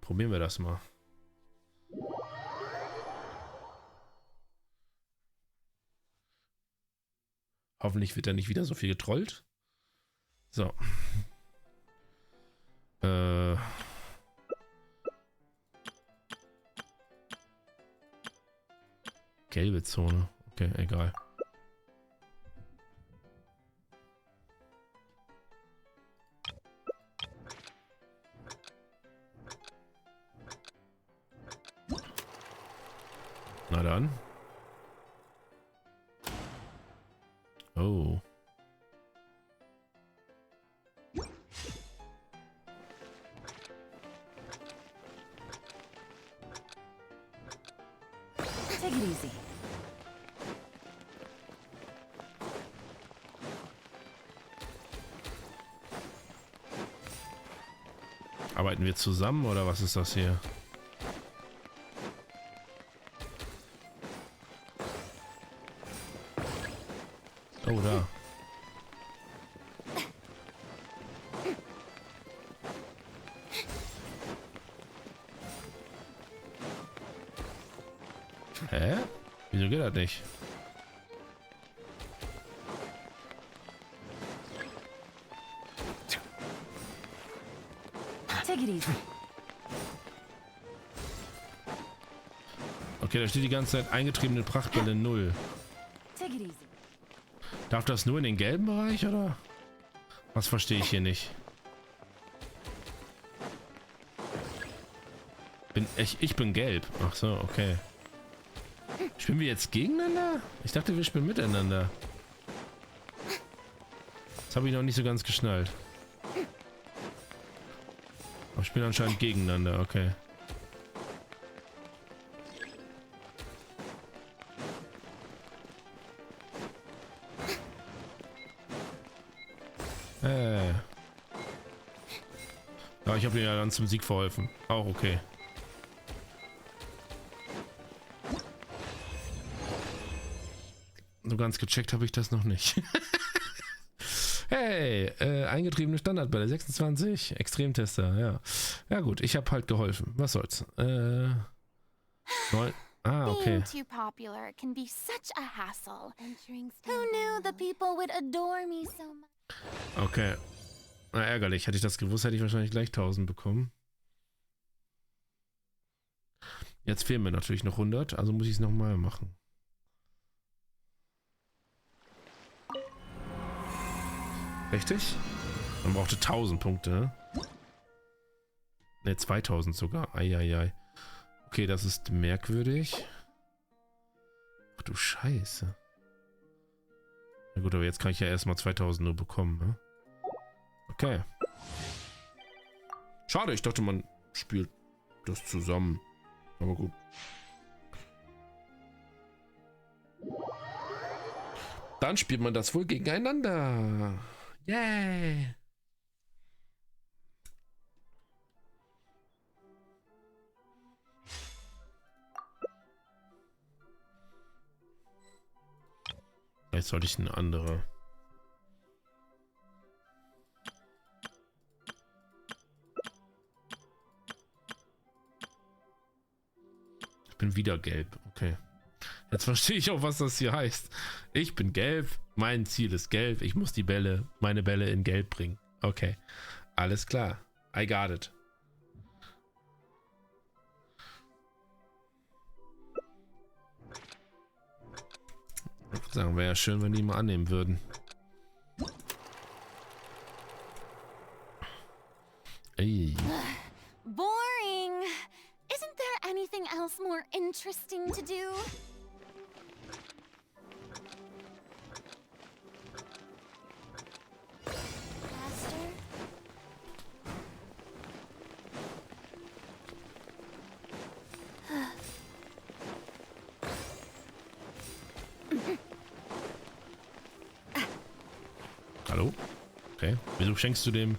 Probieren wir das mal. Hoffentlich wird er nicht wieder so viel getrollt. So. Gelbe Zone. Okay, egal. Na dann. Oh. Take it easy. Arbeiten wir zusammen oder was ist das hier? Oh, da. Hä? Wieso geht das nicht? Take it easy. Okay, da steht die ganze Zeit eingetriebene Prachtbälle 0. Take it easy. Darf das nur in den gelben Bereich oder? Was verstehe ich hier nicht? Ich bin gelb. Ach so, okay. Spielen wir jetzt gegeneinander? Ich dachte, wir spielen miteinander. Das habe ich noch nicht so ganz geschnallt. Aber wir spielen anscheinend gegeneinander, okay. Ja, ich habe dir ja dann zum Sieg verholfen. Auch okay. So ganz gecheckt habe ich das noch nicht. Hey, eingetriebene Standardbälle, 26, Extremtester, ja. Ja gut, ich habe halt geholfen. Was soll's? Okay. Being too popular can be such a hassle. Who knew the people would adore me so much? Okay. Na, ärgerlich. Hätte ich das gewusst, hätte ich wahrscheinlich gleich 1000 bekommen. Jetzt fehlen mir natürlich noch 100, also muss ich es nochmal machen. Richtig? Man brauchte 1000 Punkte, ne? Ne, 2000 sogar. Eieiei. Okay, das ist merkwürdig. Ach du Scheiße. Na gut, aber jetzt kann ich ja erstmal 2000 nur bekommen, ne? Okay. Schade, ich dachte, man spielt das zusammen. Aber gut. Dann spielt man das wohl gegeneinander. Yay! Vielleicht sollte ich eine andere. Ich bin wieder gelb. Okay. Jetzt verstehe ich auch, was das hier heißt. Ich bin gelb. Mein Ziel ist gelb. Ich muss meine Bälle in gelb bringen. Okay. Alles klar. I got it. Ich würde sagen, wäre ja schön, wenn die mal annehmen würden. Ey. Boring. Isn't there anything else more interesting to do? Hallo? Okay. Wieso schenkst du dem...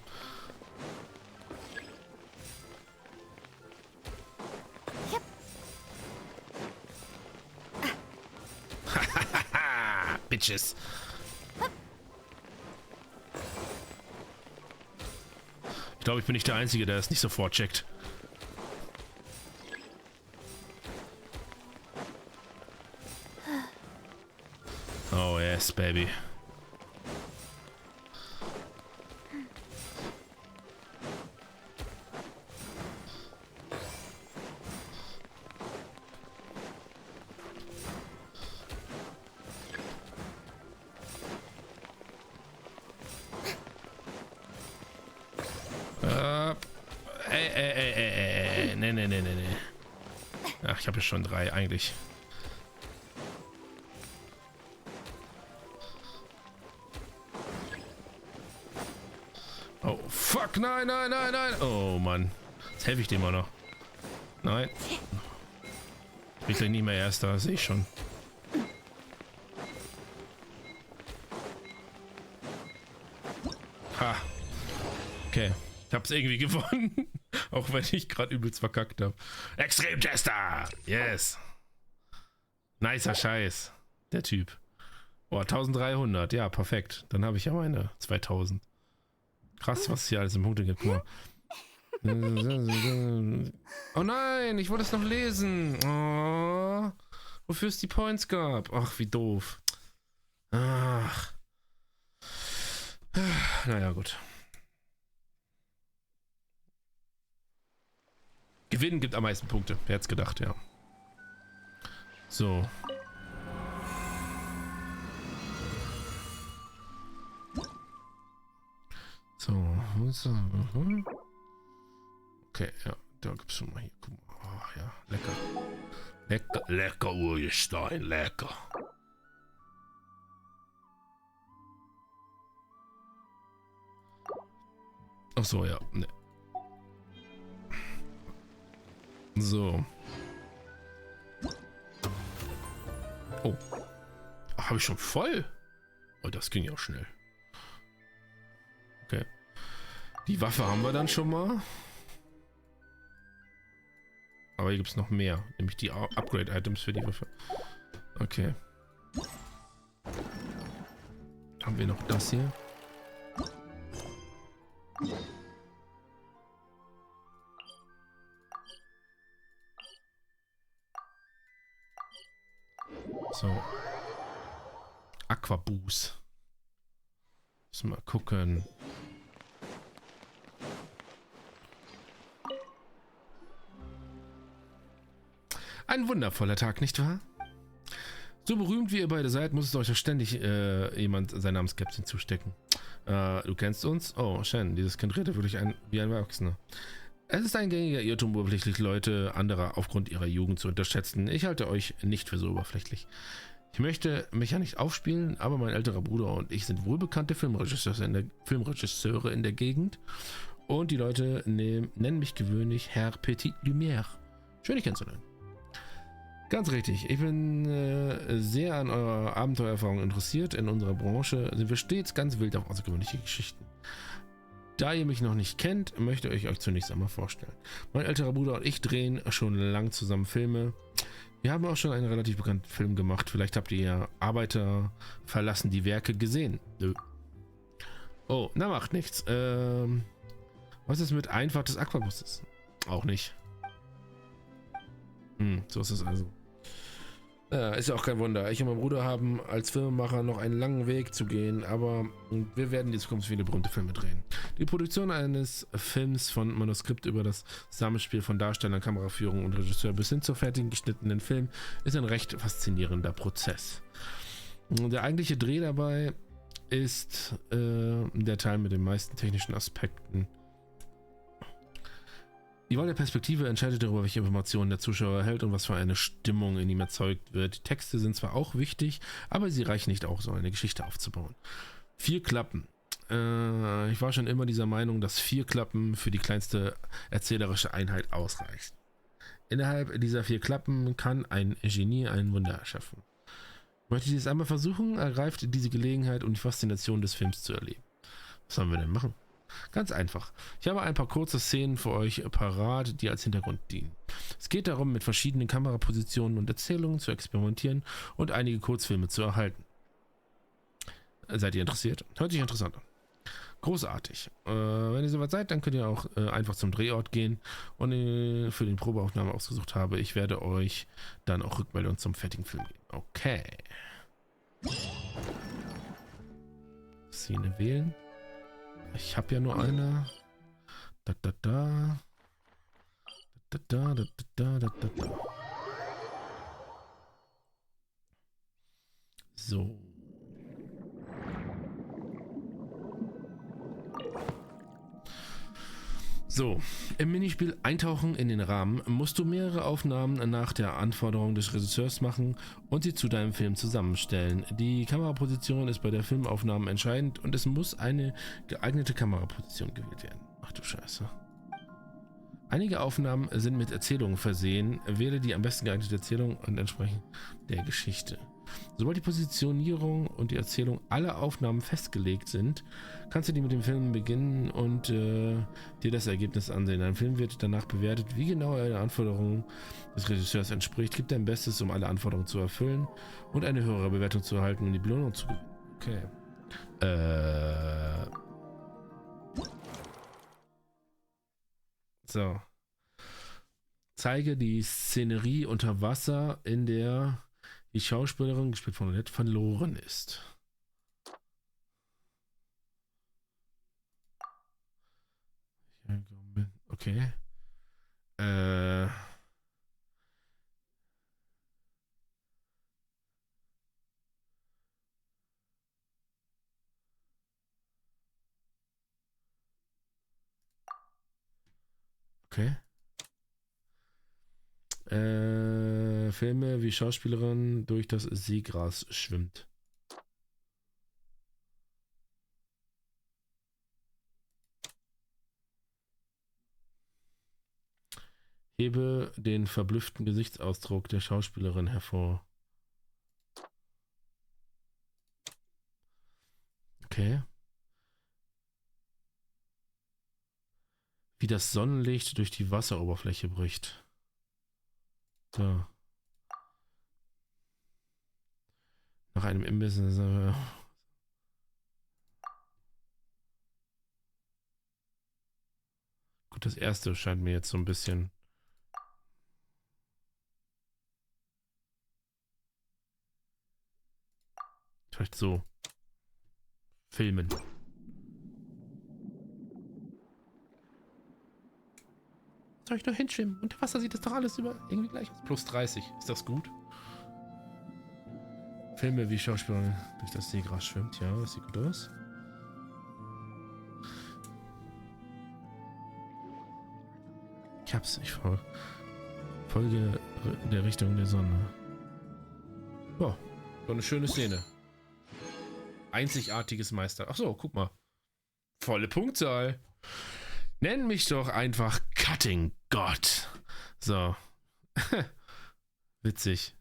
Bitches. Ich glaube, ich bin nicht der Einzige, der es nicht sofort checkt. Oh yes, baby. Nee. Ach, ich habe ja schon 3 eigentlich. Oh, fuck, nein. Oh, Mann. Jetzt helfe ich dem auch noch. Nein. Ich bin gleich nicht mehr Erster, sehe ich schon. Ha. Okay. Ich hab's irgendwie gewonnen. Auch wenn ich gerade übelst verkackt habe. Extremtester! Yes! Nicer Scheiß. Der Typ. Oh, 1300. Ja, perfekt. Dann habe ich ja meine 2000. Krass, was es hier alles im Punkte gibt. Guck mal. Oh nein, ich wollte es noch lesen. Oh, wofür es die Points gab. Ach, wie doof. Ach. Naja, gut. Gewinnen gibt am meisten Punkte. Wer hätte es gedacht, ja. So. So. Okay, ja. Da gibt's schon mal hier. Guck mal. Oh, ja. Lecker Urgestein. Lecker. Ach so, ja. Ne. So. Oh. Habe ich schon voll? Oh, das ging ja schnell. Okay. Die Waffe haben wir dann schon mal. Aber hier gibt es noch mehr. Nämlich die Upgrade-Items für die Waffe. Okay. Haben wir noch das hier? So. Aquaboost. Müssen wir mal gucken. Ein wundervoller Tag, nicht wahr? So berühmt wie ihr beide seid, muss es euch ja ständig jemand seinen Namenscaption zustecken. Du kennst uns? Oh, Shen, dieses Kind redet wirklich wie ein Erwachsener. Es ist ein gängiger Irrtum, oberflächlich Leute anderer aufgrund ihrer Jugend zu unterschätzen. Ich halte euch nicht für so oberflächlich. Ich möchte mich ja nicht aufspielen, aber mein älterer Bruder und ich sind wohlbekannte Filmregisseure in der Gegend. Und die Leute nennen mich gewöhnlich Herr Petit Lumière. Schön, dich kennenzulernen. Ganz richtig, ich bin sehr an eurer Abenteuererfahrung interessiert. In unserer Branche sind wir stets ganz wild auf außergewöhnliche Geschichten. Da ihr mich noch nicht kennt, möchte ich euch zunächst einmal vorstellen. Mein älterer Bruder und ich drehen schon lang zusammen Filme. Wir haben auch schon einen relativ bekannten Film gemacht. Vielleicht habt ihr ja Arbeiter verlassen die Werke gesehen. Nö. Oh, na macht nichts. Was ist mit Einfahrt des Aquabusses? Auch nicht. So ist es also. Ist ja auch kein Wunder. Ich und mein Bruder haben als Filmemacher noch einen langen Weg zu gehen, aber wir werden in Zukunft viele berühmte Filme drehen. Die Produktion eines Films von Manuskript über das Zusammenspiel von Darstellern, Kameraführung und Regisseur bis hin zur fertigen geschnittenen Film ist ein recht faszinierender Prozess. Der eigentliche Dreh dabei ist der Teil mit den meisten technischen Aspekten. Die Wahl der Perspektive entscheidet darüber, welche Informationen der Zuschauer erhält und was für eine Stimmung in ihm erzeugt wird. Die Texte sind zwar auch wichtig, aber sie reichen nicht auch, so eine Geschichte aufzubauen. 4 Klappen. Ich war schon immer dieser Meinung, dass 4 Klappen für die kleinste erzählerische Einheit ausreicht. Innerhalb dieser 4 Klappen kann ein Genie ein Wunder erschaffen. Möchte ich es einmal versuchen, ergreift diese Gelegenheit, um die Faszination des Films zu erleben. Was sollen wir denn machen? Ganz einfach. Ich habe ein paar kurze Szenen für euch parat, die als Hintergrund dienen. Es geht darum, mit verschiedenen Kamerapositionen und Erzählungen zu experimentieren und einige Kurzfilme zu erhalten. Seid ihr interessiert? Hört sich interessant an. Großartig. Wenn ihr soweit seid, dann könnt ihr auch einfach zum Drehort gehen und für die Probeaufnahme ausgesucht habe. Ich werde euch dann auch Rückmeldung zum fertigen Film geben. Okay. Szene wählen. Ich habe ja nur eine. So. So, im Minispiel Eintauchen in den Rahmen musst du mehrere Aufnahmen nach der Anforderung des Regisseurs machen und sie zu deinem Film zusammenstellen. Die Kameraposition ist bei der Filmaufnahme entscheidend und es muss eine geeignete Kameraposition gewählt werden. Ach du Scheiße. Einige Aufnahmen sind mit Erzählungen versehen. Wähle die am besten geeignete Erzählung und entsprechend der Geschichte. Sobald die Positionierung und die Erzählung aller Aufnahmen festgelegt sind, kannst du die mit dem Film beginnen und dir das Ergebnis ansehen. Dein Film wird danach bewertet, wie genau er den Anforderungen des Regisseurs entspricht. Gib dein Bestes, um alle Anforderungen zu erfüllen und eine höhere Bewertung zu erhalten und die Belohnung zu gewinnen. Okay. So. Zeige die Szenerie unter Wasser, in der die Schauspielerin, gespielt von Odette, verloren ist. Okay. Okay. Filme, wie Schauspielerin durch das Seegras schwimmt. Hebe den verblüfften Gesichtsausdruck der Schauspielerin hervor. Okay. Wie das Sonnenlicht durch die Wasseroberfläche bricht. So. Nach einem Imbiss. Gut, das erste scheint mir jetzt so ein bisschen. Vielleicht so. Filmen. Soll ich nur hinschwimmen? Unter Wasser sieht das doch alles irgendwie gleich aus. Plus 30. Ist das gut? Filme, wie Schauspieler durch das Seegras schwimmt. Ja, das sieht gut aus. Ich hab's. Ich folge der Richtung der Sonne. Ja, so eine schöne Szene. Einzigartiges Meister. Ach so, guck mal. Volle Punktzahl. Nenn mich doch einfach Cutting God. So. Witzig.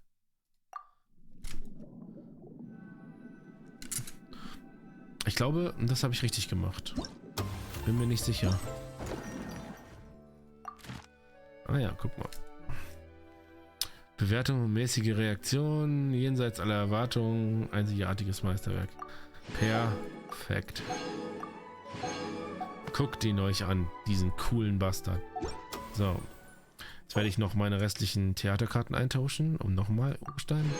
Ich glaube, das habe ich richtig gemacht. Bin mir nicht sicher. Ah ja, guck mal. Bewertung und mäßige Reaktion, jenseits aller Erwartungen, einzigartiges Meisterwerk. Perfekt. Guckt ihn euch an, diesen coolen Bastard. So. Jetzt werde ich noch meine restlichen Theaterkarten eintauschen, um nochmal Stein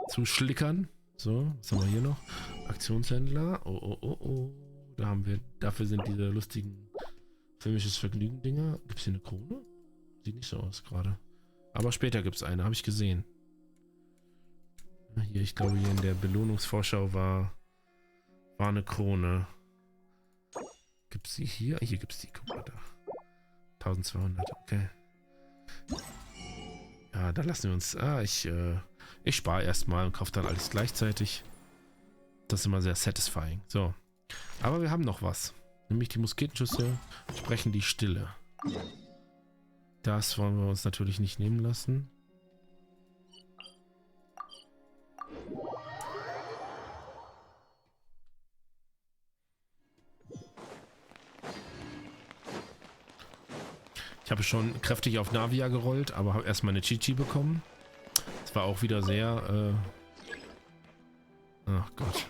zu schlickern. So, was haben wir hier noch? Aktionshändler. Oh. Da haben wir, dafür sind diese lustigen filmisches Vergnügen-Dinger. Gibt es hier eine Krone? Sieht nicht so aus gerade. Aber später gibt es eine, habe ich gesehen. Hier, ich glaube, hier in der Belohnungsvorschau war eine Krone. Gibt es sie hier? Hier gibt es die. Guck mal da. 1200, okay. Ja, da lassen wir uns. Ich spare erstmal und kaufe dann alles gleichzeitig. Das ist immer sehr satisfying. So. Aber wir haben noch was. Nämlich die Musketenschüsse sprechen die Stille. Das wollen wir uns natürlich nicht nehmen lassen. Ich habe schon kräftig auf Navia gerollt, aber habe erstmal eine Chichi bekommen. Das war auch wieder sehr... Ach Gott.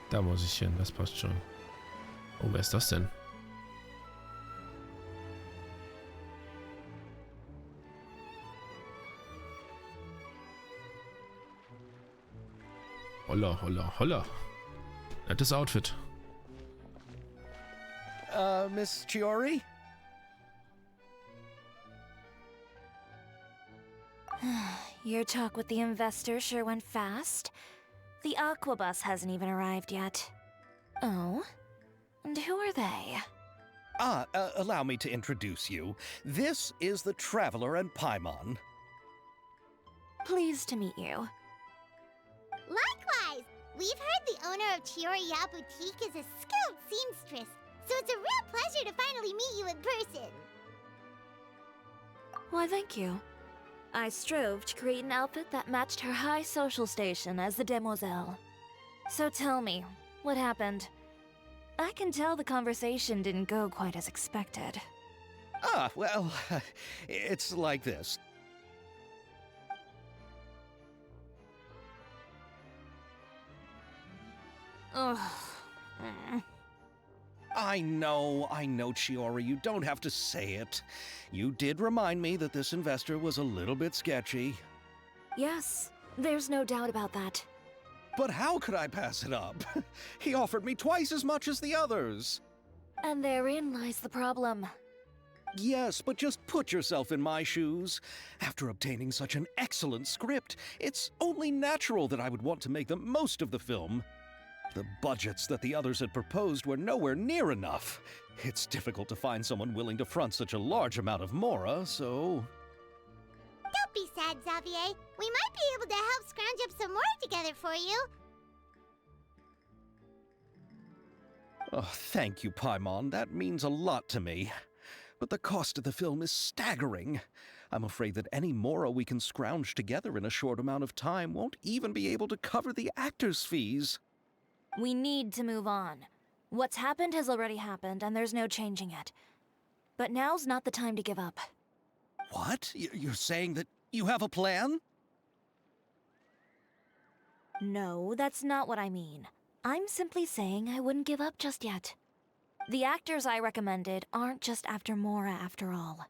Da muss ich hin, das passt schon. Oh, wer ist das denn? Holla, holla, holla. Nettes Outfit. Miss Chiori? Your talk with the investor sure went fast. The aqua bus hasn't even arrived yet. Oh? And who are they? Allow me to introduce you. This is the Traveler and Paimon. Pleased to meet you. Likewise! We've heard the owner of Chioriya Boutique is a skilled seamstress, so it's a real pleasure to finally meet you in person. Why, thank you. I strove to create an outfit that matched her high social station as the demoiselle. So tell me, what happened? I can tell the conversation didn't go quite as expected. Well, it's like this. Ugh. I know, Chiori, you don't have to say it. You did remind me that this investor was a little bit sketchy. Yes, there's no doubt about that. But how could I pass it up? He offered me twice as much as the others. And therein lies the problem. Yes, but just put yourself in my shoes. After obtaining such an excellent script, it's only natural that I would want to make the most of the film. The budgets that the others had proposed were nowhere near enough. It's difficult to find someone willing to front such a large amount of mora, so... Don't be sad, Xavier. We might be able to help scrounge up some more together for you. Oh, thank you, Paimon. That means a lot to me. But the cost of the film is staggering. I'm afraid that any mora we can scrounge together in a short amount of time won't even be able to cover the actors' fees. We need to move on. What's happened has already happened, and there's no changing it. But now's not the time to give up. What? You're saying that you have a plan? No, that's not what I mean. I'm simply saying I wouldn't give up just yet. The actors I recommended aren't just after mora after all.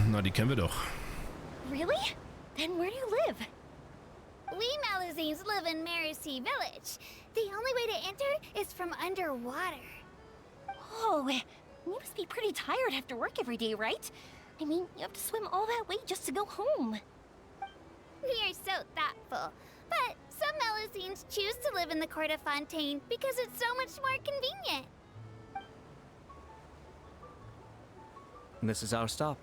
Na, die kennen wir doch. Really? Then where do you live? We Malazines live in Marcy Village. The only way to enter is from underwater. Oh, you must be pretty tired after work every day, right? I mean, you have to swim all that way just to go home. We are so thoughtful. But some Malazines choose to live in the Court of Fontaine because it's so much more convenient. This is our stop.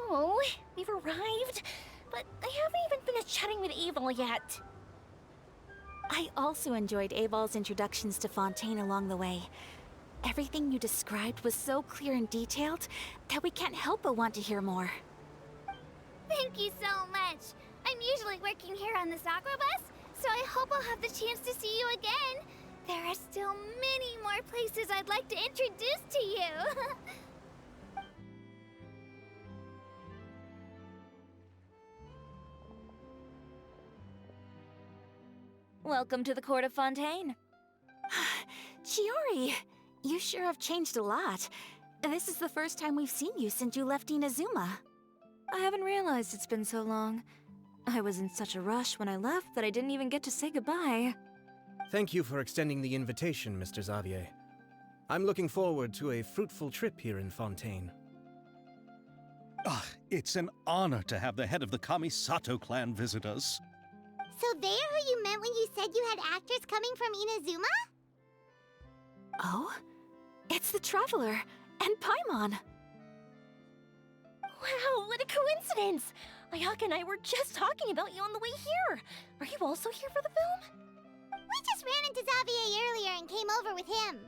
Oh, we've arrived, but I haven't even finished chatting with Aval yet. I also enjoyed Aval's introductions to Fontaine along the way. Everything you described was so clear and detailed that we can't help but want to hear more. Thank you so much. I'm usually working here on this aqua bus, so I hope I'll have the chance to see you again. There are still many more places I'd like to introduce to you. Welcome to the Court of Fontaine. Chiori, you sure have changed a lot. This is the first time we've seen you since you left Inazuma. I haven't realized it's been so long. I was in such a rush when I left that I didn't even get to say goodbye. Thank you for extending the invitation, Mr. Xavier. I'm looking forward to a fruitful trip here in Fontaine. It's an honor to have the head of the Kamisato clan visit us. So they're who you meant when you said you had actors coming from Inazuma? Oh? It's the Traveler and Paimon. Wow, what a coincidence! Ayaka and I were just talking about you on the way here. Are you also here for the film? We just ran into Xavier earlier and came over with him.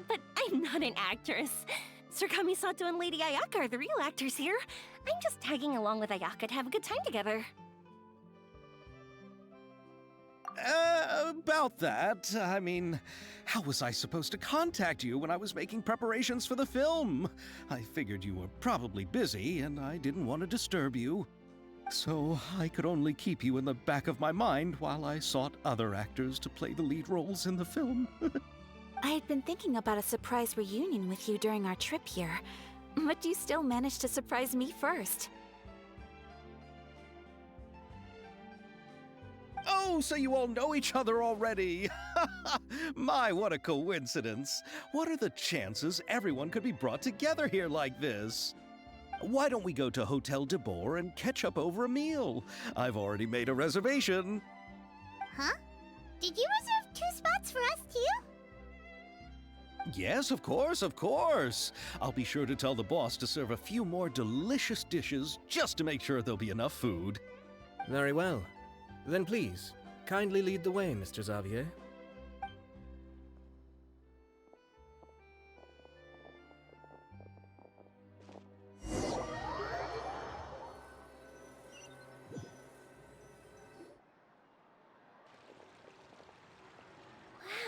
But I'm not an actress. Sir Kamisato and Lady Ayaka are the real actors here. I'm just tagging along with Ayaka to have a good time together. About that, I mean, how was I supposed to contact you when I was making preparations for the film? I figured you were probably busy, and I didn't want to disturb you. So I could only keep you in the back of my mind while I sought other actors to play the lead roles in the film. I had been thinking about a surprise reunion with you during our trip here, But you still managed to surprise me first. Oh, so you all know each other already. My, what a coincidence. What are the chances everyone could be brought together here like this? Why don't we go to Hotel de Boer and catch up over a meal? I've already made a reservation. Huh? Did you reserve 2 spots for us too? Yes, of course, of course. I'll be sure to tell the boss to serve a few more delicious dishes just to make sure there'll be enough food. Very well. Then please, kindly lead the way, Mr. Xavier.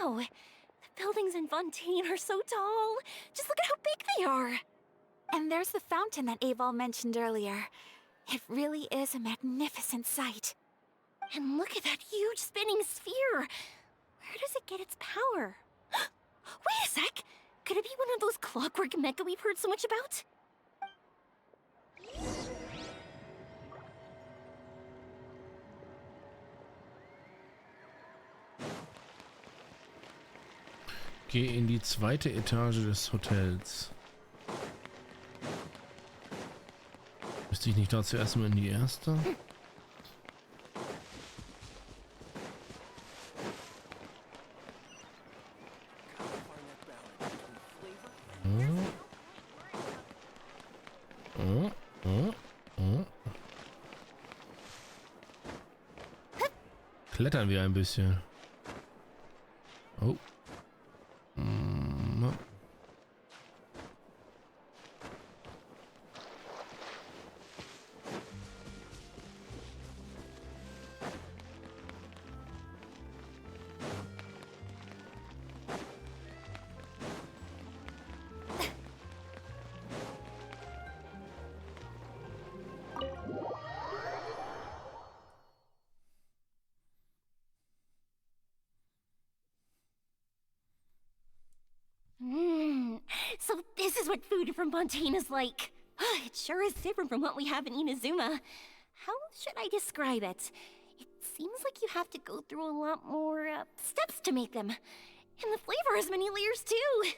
Wow, the buildings in Fontaine are so tall. Just look at how big they are. And there's the fountain that Aval mentioned earlier. It really is a magnificent sight. And look at that huge spinning sphere. Where does it get its power? Wait a sec! Could it be one of those clockwork mecha we've heard so much about? Geh in die 2. Etage des Hotels. Müsste ich nicht da zuerst mal in die 1.? Klettern wir ein bisschen. Oh. So this is what food from Fontaine is like. It sure is different from what we have in Inazuma. How should I describe it? It seems like you have to go through a lot more steps to make them. And the flavor has many layers too.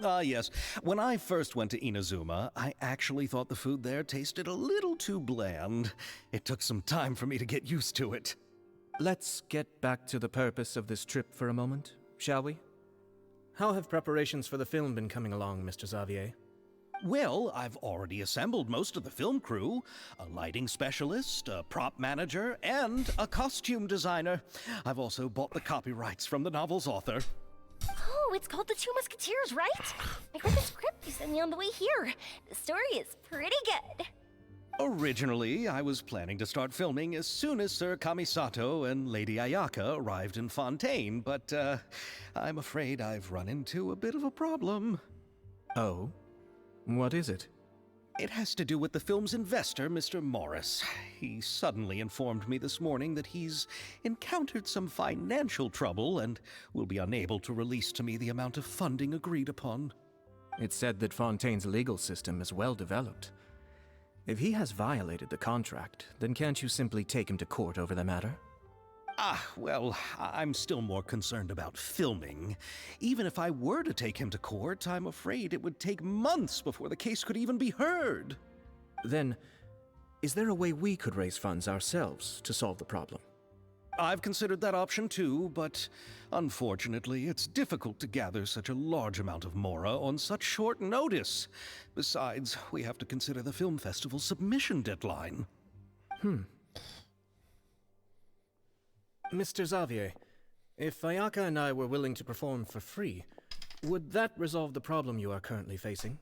Ah, yes. When I first went to Inazuma, I actually thought the food there tasted a little too bland. It took some time for me to get used to it. Let's get back to the purpose of this trip for a moment, shall we? How have preparations for the film been coming along, Mr. Xavier? Well, I've already assembled most of the film crew. A lighting specialist, a prop manager, and a costume designer. I've also bought the copyrights from the novel's author. Oh, it's called The Two Musketeers, right? I read the script you sent me on the way here. The story is pretty good. Originally, I was planning to start filming as soon as Sir Kamisato and Lady Ayaka arrived in Fontaine, but I'm afraid I've run into a bit of a problem. Oh? What is it? It has to do with the film's investor, Mr. Morris. He suddenly informed me this morning that he's encountered some financial trouble and will be unable to release to me the amount of funding agreed upon. It's said that Fontaine's legal system is well developed. If he has violated the contract, then can't you simply take him to court over the matter? Well, I'm still more concerned about filming. Even if I were to take him to court, I'm afraid it would take months before the case could even be heard. Then, is there a way we could raise funds ourselves to solve the problem? I've considered that option too, but unfortunately, it's difficult to gather such a large amount of mora on such short notice. Besides, we have to consider the film festival's submission deadline. Mr. Xavier, if Ayaka and I were willing to perform for free, would that resolve the problem you are currently facing?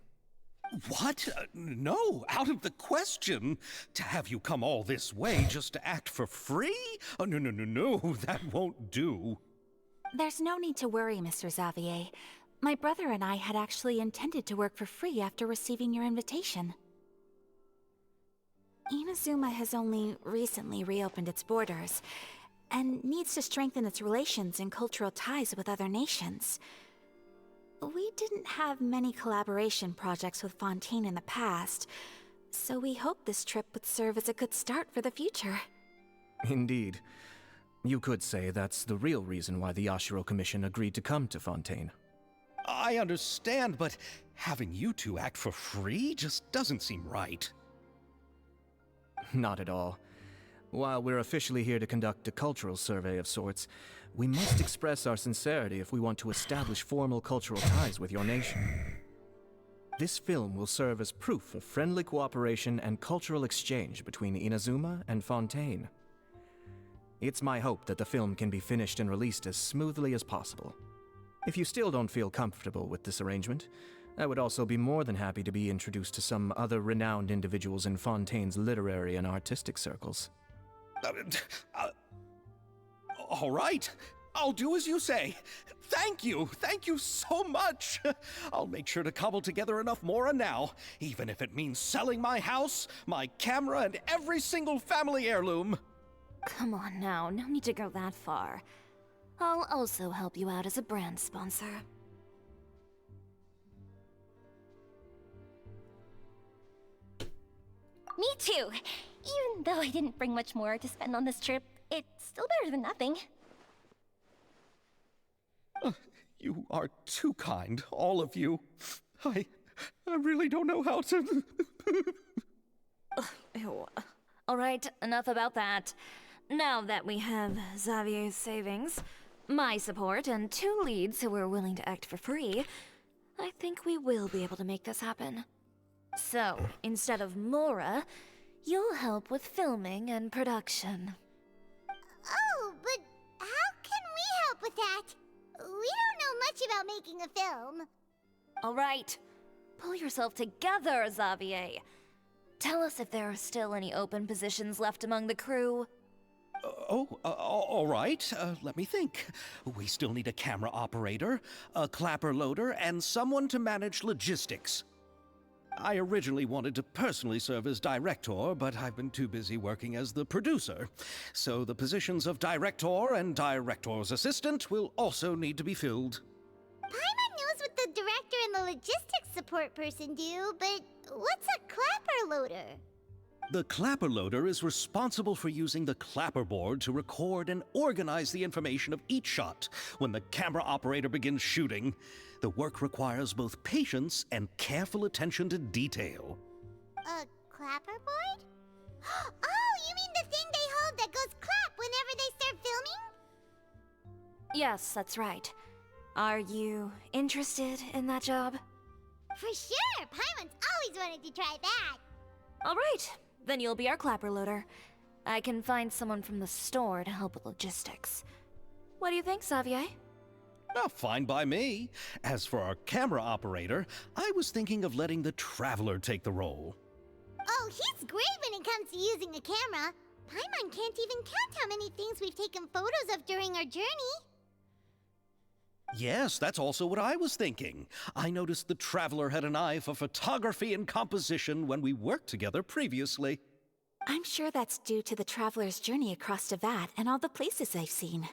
What? No, out of the question. To have you come all this way just to act for free? Oh, no, that won't do. There's no need to worry, Mr. Xavier. My brother and I had actually intended to work for free after receiving your invitation. Inazuma has only recently reopened its borders, and needs to strengthen its relations and cultural ties with other nations. We didn't have many collaboration projects with Fontaine in the past, so we hoped this trip would serve as a good start for the future. Indeed. You could say that's the real reason why the Yashiro Commission agreed to come to Fontaine. I understand, but having you two act for free just doesn't seem right. Not at all. While we're officially here to conduct a cultural survey of sorts, we must express our sincerity if we want to establish formal cultural ties with your nation. This film will serve as proof of friendly cooperation and cultural exchange between Inazuma and Fontaine. It's my hope that the film can be finished and released as smoothly as possible. If you still don't feel comfortable with this arrangement, I would also be more than happy to be introduced to some other renowned individuals in Fontaine's literary and artistic circles. All right. I'll do as you say. Thank you so much. I'll make sure to cobble together enough mora now, even if it means selling my house, my camera, and every single family heirloom. Come on now, no need to go that far. I'll also help you out as a brand sponsor. Me too. Even though I didn't bring much more to spend on this trip, it's still better than nothing. You are too kind, all of you. I really don't know how to... Ew. Alright, enough about that. Now that we have Xavier's savings, my support, and 2 leads who are willing to act for free, I think we will be able to make this happen. So, instead of Mora, you'll help with filming and production. Oh, but how can we help with that? We don't know much about making a film. Alright, pull yourself together, Xavier. Tell us if there are still any open positions left among the crew. All right. Let me think. We still need a camera operator, a clapper loader, and someone to manage logistics. I originally wanted to personally serve as director, but I've been too busy working as the producer. So the positions of director and director's assistant will also need to be filled. Paimon knows what the director and the logistics support person do, but what's a clapper loader? The clapper loader is responsible for using the clapper board to record and organize the information of each shot when the camera operator begins shooting. The work requires both patience and careful attention to detail. A clapper board? Oh, you mean the thing they hold that goes clap whenever they start filming? Yes, that's right. Are you interested in that job? For sure! Paimon's always wanted to try that! Alright, then you'll be our clapper loader. I can find someone from the store to help with logistics. What do you think, Xavier? Fine by me. As for our camera operator, I was thinking of letting the Traveler take the role. Oh, he's great when it comes to using a camera. Paimon can't even count how many things we've taken photos of during our journey. Yes, that's also what I was thinking. I noticed the Traveler had an eye for photography and composition when we worked together previously. I'm sure that's due to the Traveler's journey across Teyvat and all the places they've seen.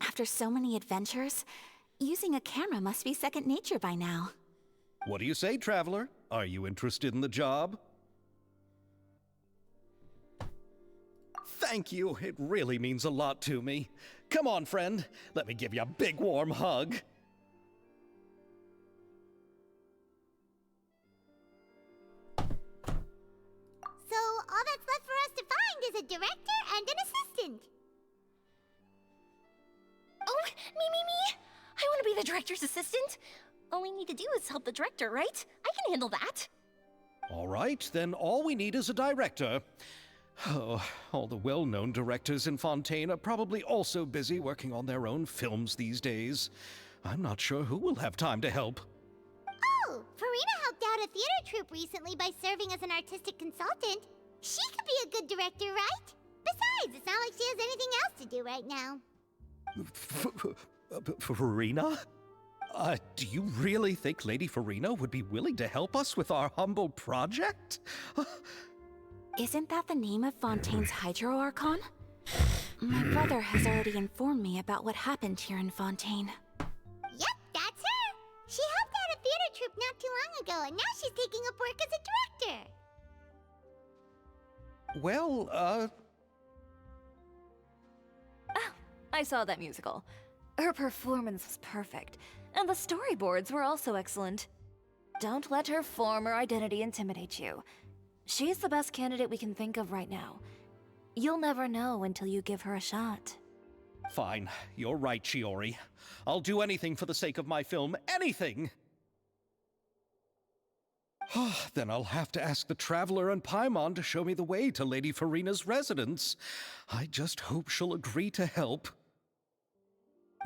After so many adventures, using a camera must be second nature by now. What do you say, Traveler? Are you interested in the job? Thank you. It really means a lot to me. Come on, friend. Let me give you a big warm hug. So all that's left for us to find is a director and an assistant. Oh, me! I want to be the director's assistant. All we need to do is help the director, right? I can handle that. All right, then all we need is a director. Oh, all the well-known directors in Fontaine are probably also busy working on their own films these days. I'm not sure who will have time to help. Oh, Farina helped out a theater troupe recently by serving as an artistic consultant. She could be a good director, right? Besides, it's not like she has anything else to do right now. Farina? Do you really think Lady Farina would be willing to help us with our humble project? Isn't that the name of Fontaine's Hydro Archon? My brother has already informed me about what happened here in Fontaine. Yep, that's her. She helped out a theater troupe not too long ago, and now she's taking up work as a director. Well, Oh, I saw that musical. Her performance was perfect, and the storyboards were also excellent. Don't let her former identity intimidate you. She's the best candidate we can think of right now. You'll never know until you give her a shot. fine. You're right, Shiori. I'll do anything for the sake of my film. Anything! Then I'll have to ask the Traveler and Paimon to show me the way to Lady Farina's residence. I just hope she'll agree to help.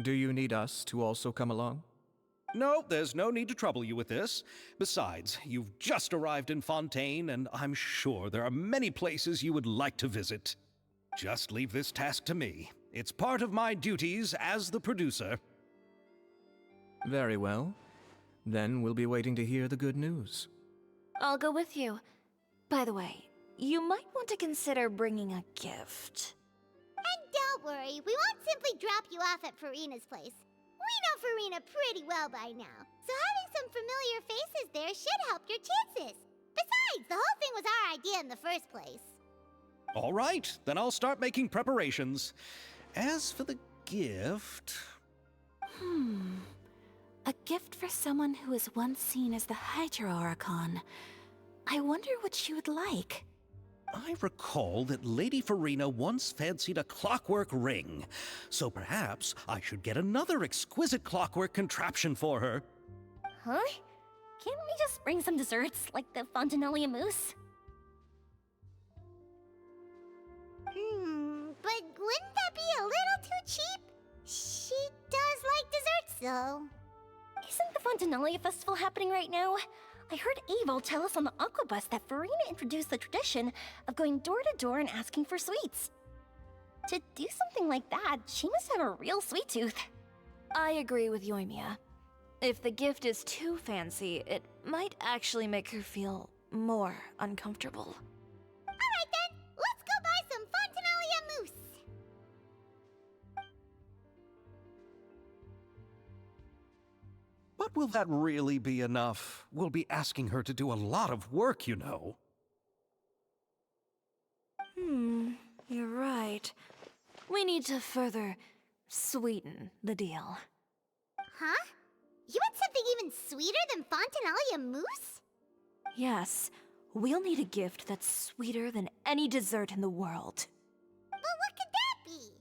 Do you need us to also come along? No, there's no need to trouble you with this. Besides, you've just arrived in Fontaine, and I'm sure there are many places you would like to visit. Just leave this task to me. It's part of my duties as the producer. Very well. Then we'll be waiting to hear the good news. I'll go with you. By the way, you might want to consider bringing a gift. And don't worry, we won't simply drop you off at Farina's place. We know Farina pretty well by now, so having some familiar faces there should help your chances. Besides, the whole thing was our idea in the first place. All right, then I'll start making preparations. As for the gift... A gift for someone who was once seen as the Hydra Oricon. I wonder what she would like. I recall that Lady Farina once fancied a clockwork ring, so perhaps I should get another exquisite clockwork contraption for her. Huh? Can't we just bring some desserts, like the Fontanalia mousse? But wouldn't that be a little too cheap? She does like desserts, though. Isn't the Fontanalia festival happening right now? I heard Abel tell us on the Aquabus that Farina introduced the tradition of going door to door and asking for sweets. To do something like that, she must have a real sweet tooth. I agree with Yoimiya. If the gift is too fancy, it might actually make her feel more uncomfortable. Alright then, let's go buy some Fontanalia mousse. But will that really be enough? We'll be asking her to do a lot of work, you know. You're right. We need to further sweeten the deal. Huh? You want something even sweeter than Fontanalia mousse? Yes, we'll need a gift that's sweeter than any dessert in the world. But what could that be?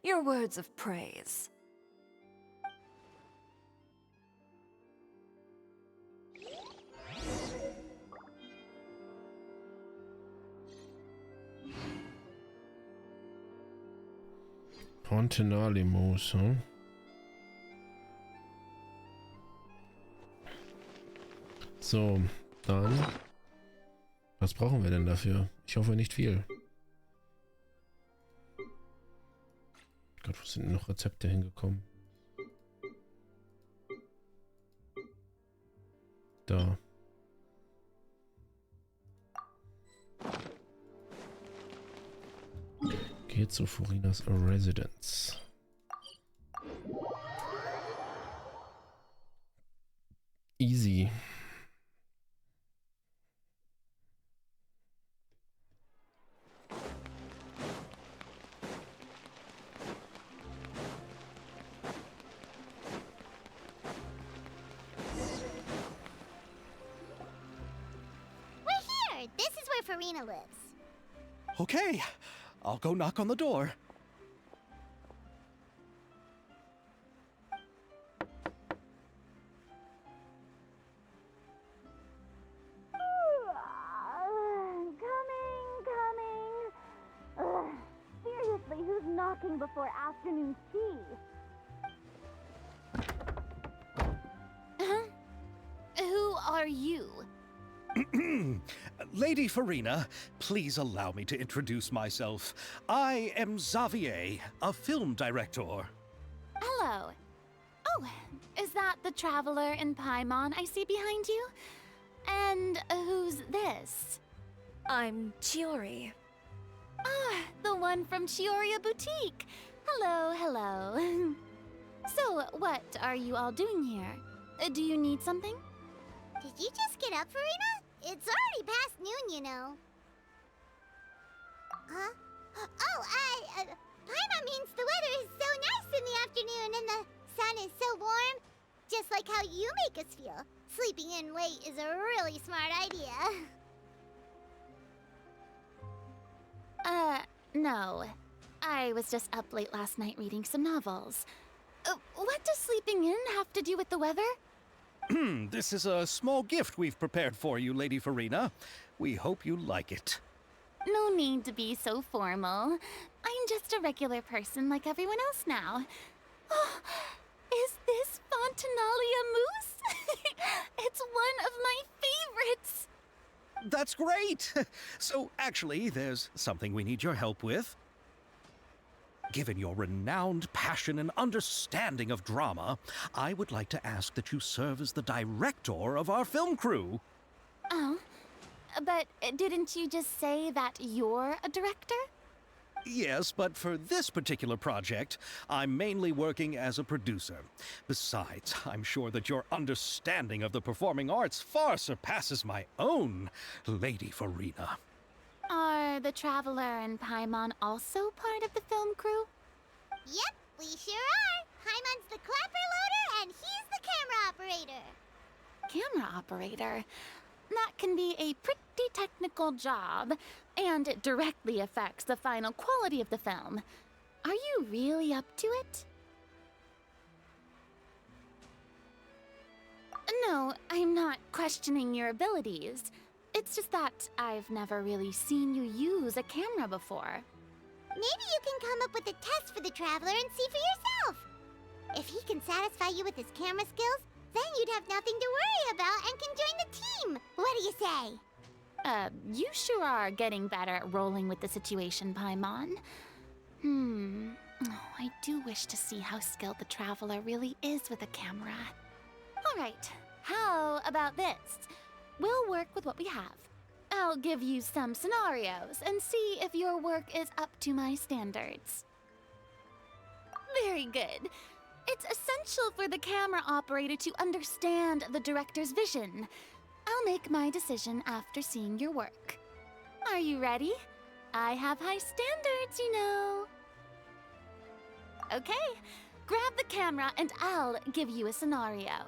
Your words of praise. Fontanalimos, huh? So, dann. Was brauchen wir denn dafür? Ich hoffe nicht viel. Gott, wo sind denn noch Rezepte hingekommen? Da. Geht zu Farinas Residence. Easy. We're here! This is where Farina lives. Okay, I'll go knock on the door. Coming. Seriously, who's knocking before afternoon tea? Who are you? Lady Farina, please allow me to introduce myself. I am Xavier, a film director. Hello. Oh, is that the Traveler and Paimon I see behind you? And who's this? I'm Chiori. Ah, the one from Chioria Boutique. Hello, hello. So, what are you all doing here? Do you need something? Did you just get up, Farina? It's already past noon, you know. Huh? Oh, Paimon means the weather is so nice in the afternoon and the sun is so warm. Just like how you make us feel. Sleeping in late is a really smart idea. No. I was just up late last night reading some novels. What does sleeping in have to do with the weather? This is a small gift we've prepared for you, Lady Farina. We hope you like it. No need to be so formal. I'm just a regular person like everyone else now. Oh, is this Fontinalia mousse? It's one of my favorites! That's great! So, actually, there's something we need your help with. Given your renowned passion and understanding of drama, I would like to ask that you serve as the director of our film crew. Oh, but didn't you just say that you're a director? Yes, but for this particular project, I'm mainly working as a producer. Besides, I'm sure that your understanding of the performing arts far surpasses my own, Lady Farina. Are the Traveler and Paimon also part of the film crew? Yep, we sure are. Paimon's the clapper loader and he's the camera operator. Camera operator? That can be a pretty technical job, and it directly affects the final quality of the film. Are you really up to it? No, I'm not questioning your abilities. It's just that I've never really seen you use a camera before. Maybe you can come up with a test for the Traveler and see for yourself. If he can satisfy you with his camera skills, then you'd have nothing to worry about and can join the team. What do you say? You sure are getting better at rolling with the situation, Paimon. Oh, I do wish to see how skilled the Traveler really is with a camera. All right, how about this? We'll work with what we have. I'll give you some scenarios and see if your work is up to my standards. Very good. It's essential for the camera operator to understand the director's vision. I'll make my decision after seeing your work. Are you ready? I have high standards, you know. Okay, grab the camera and I'll give you a scenario.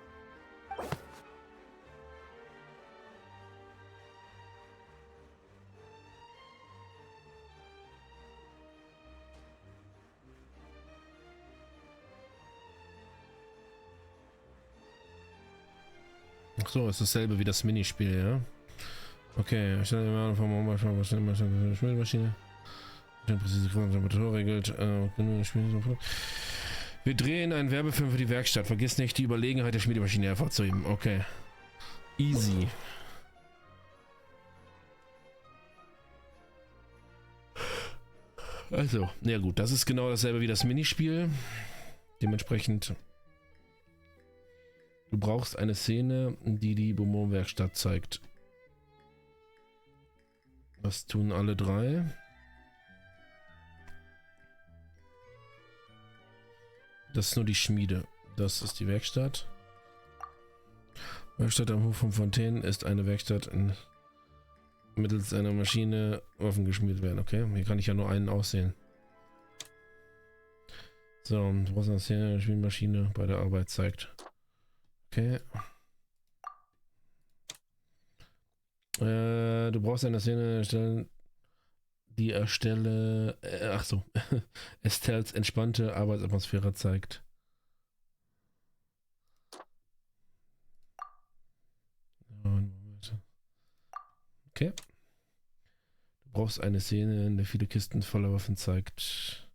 Ach so, ist dasselbe wie das Minispiel, ja? Okay, ich stelle mal vom Schmiedemaschine. Präzise Temperatur regelt. Wir drehen einen Werbefilm für die Werkstatt. Vergiss nicht, die Überlegenheit der Schmiedemaschine hervorzuheben. Okay. Easy. Also, ja gut, das ist genau dasselbe wie das Minispiel. Dementsprechend. Du brauchst eine Szene, die die Beaumont-Werkstatt zeigt. Was tun alle drei? Das ist nur die Schmiede. Das ist die Werkstatt. Werkstatt am Hof von Fontaine ist eine Werkstatt, in mittels einer Maschine Waffen geschmiedet werden. Okay, hier kann ich ja nur einen aussehen. So, du brauchst eine Szene, eine Schmiedemaschine bei der Arbeit zeigt. Okay. Du brauchst eine Szene erstellen, die Estelles entspannte Arbeitsatmosphäre zeigt. Okay. Du brauchst eine Szene, in der viele Kisten voller Waffen zeigt.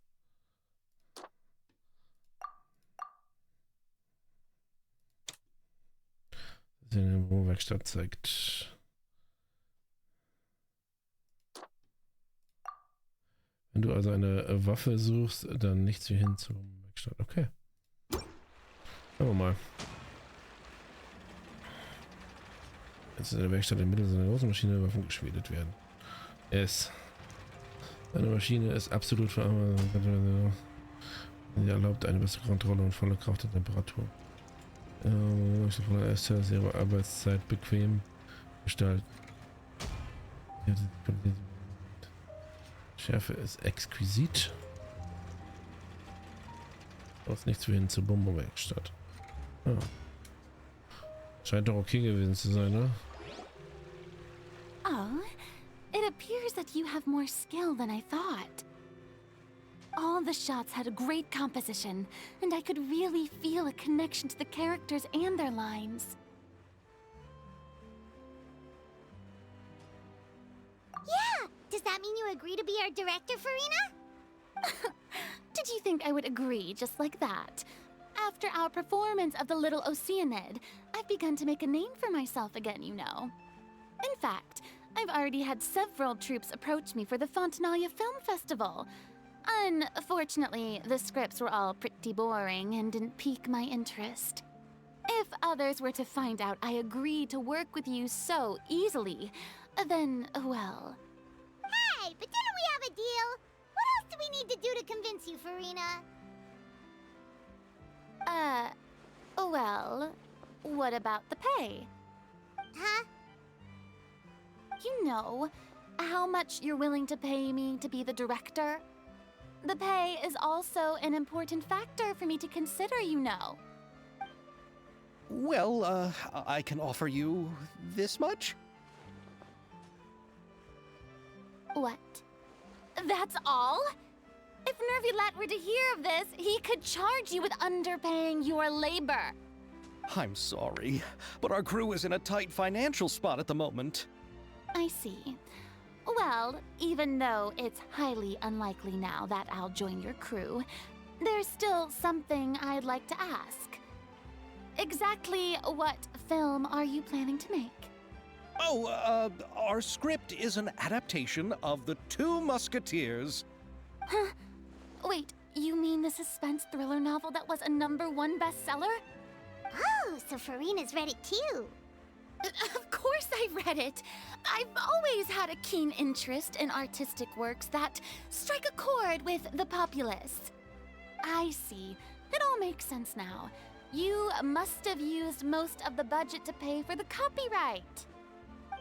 In der Bürowerkstatt zeigt. Wenn du also eine Waffe suchst, dann nichts wie hin zur Werkstatt. Okay. Schauen wir mal. Jetzt in der Werkstatt im Mittel einer großen Maschine Waffen geschmiedet werden. Yes. Eine Maschine ist absolut für die erlaubt eine bessere Kontrolle und volle Kraft der Temperatur. Ihre Arbeitszeit bequem gestalten. Schärfe ist exquisit. Aus nichts wie hin zur Bomberwerkstatt. Ja. Scheint doch okay gewesen zu sein, ne? Oh, it appears that you have more skill than I thought. All the shots had a great composition, and I could really feel a connection to the characters and their lines. Yeah! Does that mean you agree to be our director, Farina? Did you think I would agree just like that? After our performance of The Little Oceanid, I've begun to make a name for myself again, you know. In fact, I've already had several troops approach me for the Fontanalia Film Festival. Unfortunately, the scripts were all pretty boring and didn't pique my interest. If others were to find out I agreed to work with you so easily, then, well... Hey, but didn't we have a deal? What else do we need to do to convince you, Farina? Well, what about the pay? Huh? You know, how much you're willing to pay me to be the director? The pay is also an important factor for me to consider, you know. Well, I can offer you this much? What? That's all? If Nervilat were to hear of this, he could charge you with underpaying your labor. I'm sorry, but our crew is in a tight financial spot at the moment. I see. Well, even though it's highly unlikely now that I'll join your crew, there's still something I'd like to ask. Exactly what film are you planning to make? Oh, our script is an adaptation of The Two Musketeers. Huh? Wait, you mean the suspense thriller novel that was a #1 bestseller? Oh, so Farina's read it too. Of course I read it. I've always had a keen interest in artistic works that strike a chord with the populace. I see. It all makes sense now. You must have used most of the budget to pay for the copyright.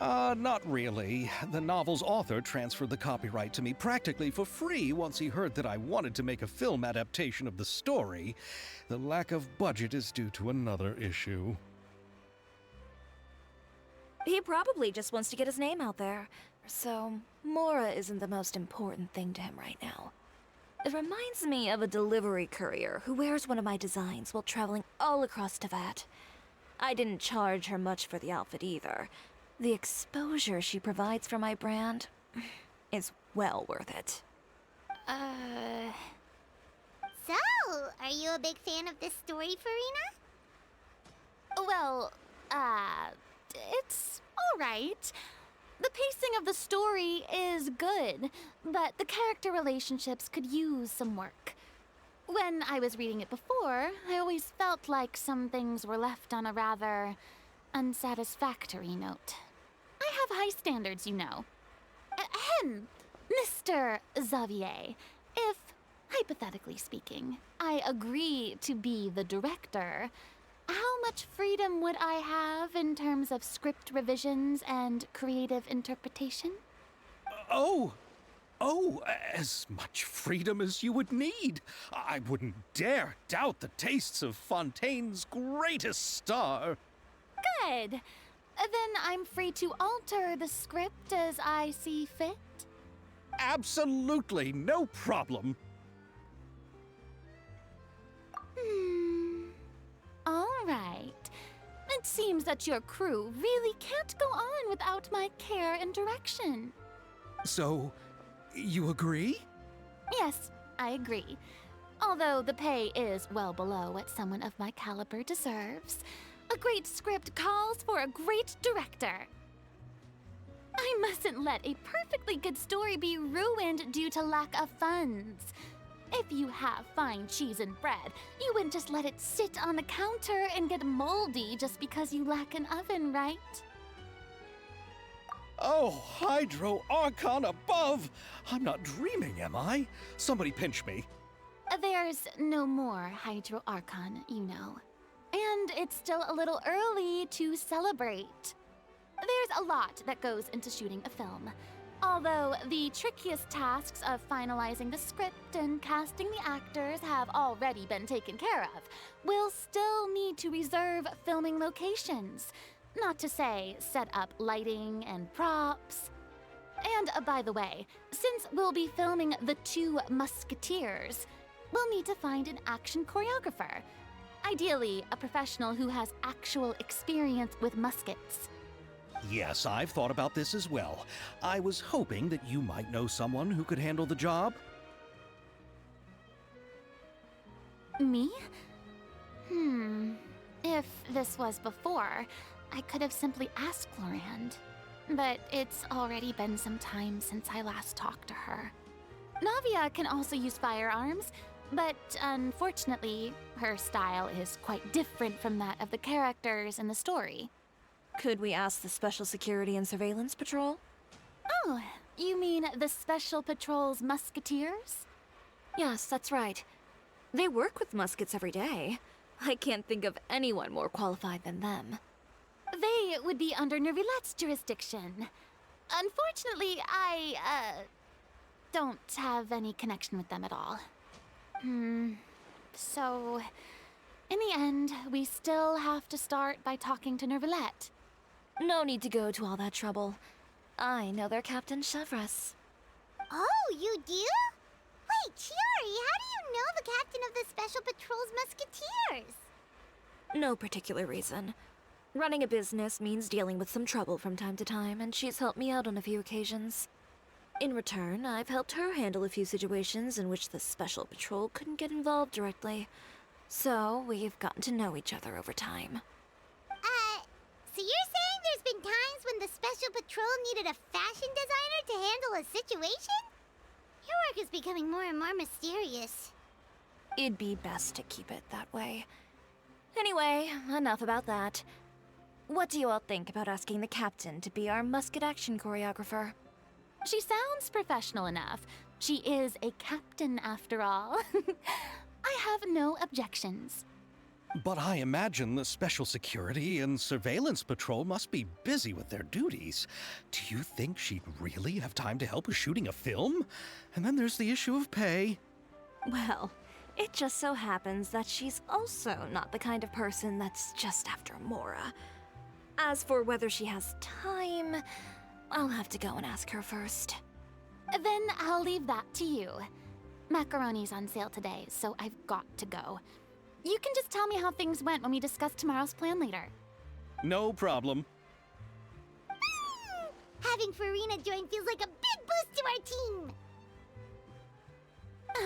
Not really. The novel's author transferred the copyright to me practically for free once he heard that I wanted to make a film adaptation of the story. The lack of budget is due to another issue. He probably just wants to get his name out there. So, Mora isn't the most important thing to him right now. It reminds me of a delivery courier who wears one of my designs while traveling all across Teyvat. I didn't charge her much for the outfit either. The exposure she provides for my brand is well worth it. So, are you a big fan of this story, Farina? Well, it's alright. The pacing of the story is good, but the character relationships could use some work. When I was reading it before, I always felt like some things were left on a rather unsatisfactory note. I have high standards, you know. Ahem, Mr. Xavier, if, hypothetically speaking, I agree to be the director, how much freedom would I have in terms of script revisions and creative interpretation? Oh, as much freedom as you would need. I wouldn't dare doubt the tastes of Fontaine's greatest star. Good. Then I'm free to alter the script as I see fit? Absolutely, no problem. All right. It seems that your crew really can't go on without my care and direction. So, you agree? Yes, I agree. Although the pay is well below what someone of my caliber deserves. A great script calls for a great director. I mustn't let a perfectly good story be ruined due to lack of funds. If you have fine cheese and bread, you wouldn't just let it sit on the counter and get moldy just because you lack an oven, right? Oh, Hydro Archon above! I'm not dreaming, am I? Somebody pinch me. There's no more Hydro Archon, you know. And it's still a little early to celebrate. There's a lot that goes into shooting a film. Although the trickiest tasks of finalizing the script and casting the actors have already been taken care of, we'll still need to reserve filming locations. Not to say set up lighting and props. And by the way, since we'll be filming the two Musketeers, we'll need to find an action choreographer. Ideally, a professional who has actual experience with muskets. Yes, I've thought about this as well. I was hoping that you might know someone who could handle the job. Me? If this was before, I could have simply asked Florand. But it's already been some time since I last talked to her. Navia can also use firearms, but unfortunately, her style is quite different from that of the characters in the story. Could we ask the Special Security and Surveillance Patrol? Oh, you mean the Special Patrol's Musketeers? Yes, that's right. They work with muskets every day. I can't think of anyone more qualified than them. They would be under Nervilette's jurisdiction. Unfortunately, I, don't have any connection with them at all. So, in the end, we still have to start by talking to Nervilette. No need to go to all that trouble. I know their Captain Chevres. Oh, you do? Wait, Chiari, how do you know the captain of the Special Patrol's Musketeers? No particular reason. Running a business means dealing with some trouble from time to time, and she's helped me out on a few occasions. In return, I've helped her handle a few situations in which the Special Patrol couldn't get involved directly. So, we've gotten to know each other over time. So you're saying there's been times when the Special Patrol needed a fashion designer to handle a situation? Your work is becoming more and more mysterious. It'd be best to keep it that way. Anyway, enough about that. What do you all think about asking the captain to be our musket action choreographer? She sounds professional enough. She is a captain after all. I have no objections. But I imagine the Special Security and Surveillance Patrol must be busy with their duties. Do you think she'd really have time to help with shooting a film? And then there's the issue of pay. Well, it just so happens that she's also not the kind of person that's just after Mora. As for whether she has time, I'll have to go and ask her first. Then I'll leave that to you. Macaroni's on sale today, so I've got to go. You can just tell me how things went when we discuss tomorrow's plan later. No problem. Having Farina join feels like a big boost to our team.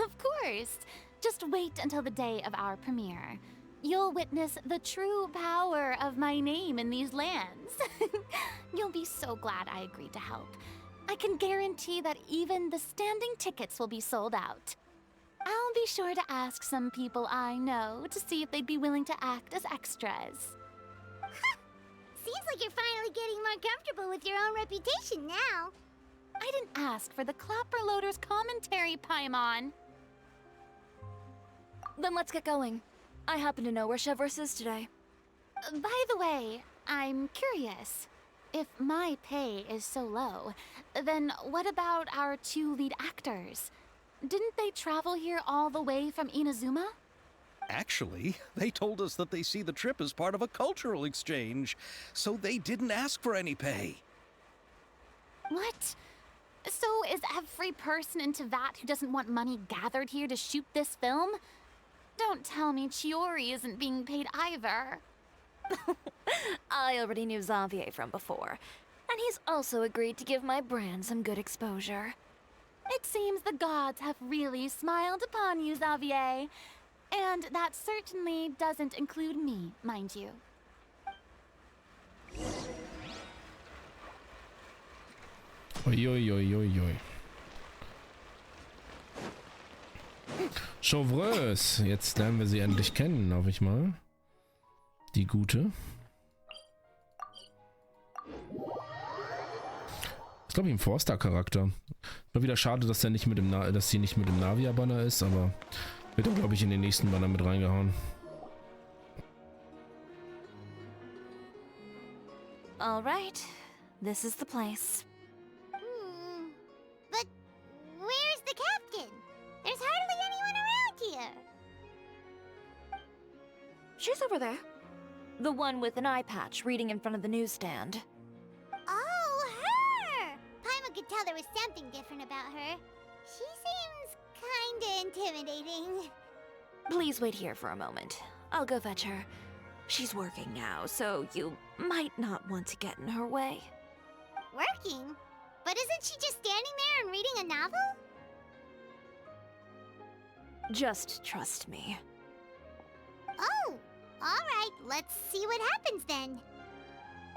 Of course. Just wait until the day of our premiere. You'll witness the true power of my name in these lands. You'll be so glad I agreed to help. I can guarantee that even the standing tickets will be sold out. I'll be sure to ask some people I know to see if they'd be willing to act as extras. Seems like you're finally getting more comfortable with your own reputation now. I didn't ask for the Clapper Loader's commentary, Paimon. Then let's get going. I happen to know where Chevres is today. By the way, I'm curious. If my pay is so low, then what about our two lead actors? Didn't they travel here all the way from Inazuma? Actually, they told us that they see the trip as part of a cultural exchange, so they didn't ask for any pay. What? So is every person in Teyvat who doesn't want money gathered here to shoot this film? Don't tell me Chiori isn't being paid either. I already knew Xavier from before, and he's also agreed to give my brand some good exposure. It seems the gods have really smiled upon you, Xavier. And that certainly doesn't include me, mind you. Oi, oi, oi, oi, oi. Chevreuse. Jetzt lernen wir sie endlich kennen, hoffe ich mal. Die gute. Ist, glaube ich, ein Forster-Charakter. War wieder schade, dass der nicht mit dem dass sie nicht mit dem Navia-Banner ist, aber Wird dann, glaube ich, in den nächsten Banner mit reingehauen. All right, this is the place. But where's the captain? There's hardly anyone around here. She's over there. The one with an eye patch reading in front of the newsstand. Oh, her! Paimon could tell there was something different about her. She seems kinda intimidating. Please wait here for a moment. I'll go fetch her. She's working now, so you might not want to get in her way. Working? But isn't she just standing there and reading a novel? Just trust me. Oh, alright, let's see what happens then.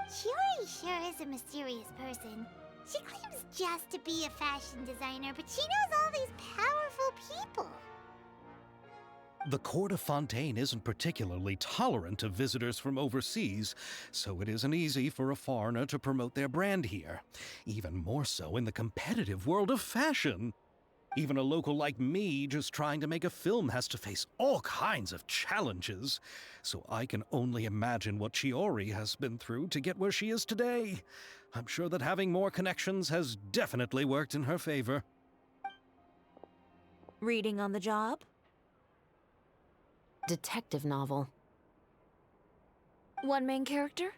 Shiori sure is a mysterious person. She claims just to be a fashion designer, but she knows all these powerful people. The court of Fontaine isn't particularly tolerant of visitors from overseas, so it isn't easy for a foreigner to promote their brand here. Even more so in the competitive world of fashion. Even a local like me just trying to make a film has to face all kinds of challenges. So I can only imagine what Shiori has been through to get where she is today. I'm sure that having more connections has definitely worked in her favor. Reading on the job? Detective novel. One main character?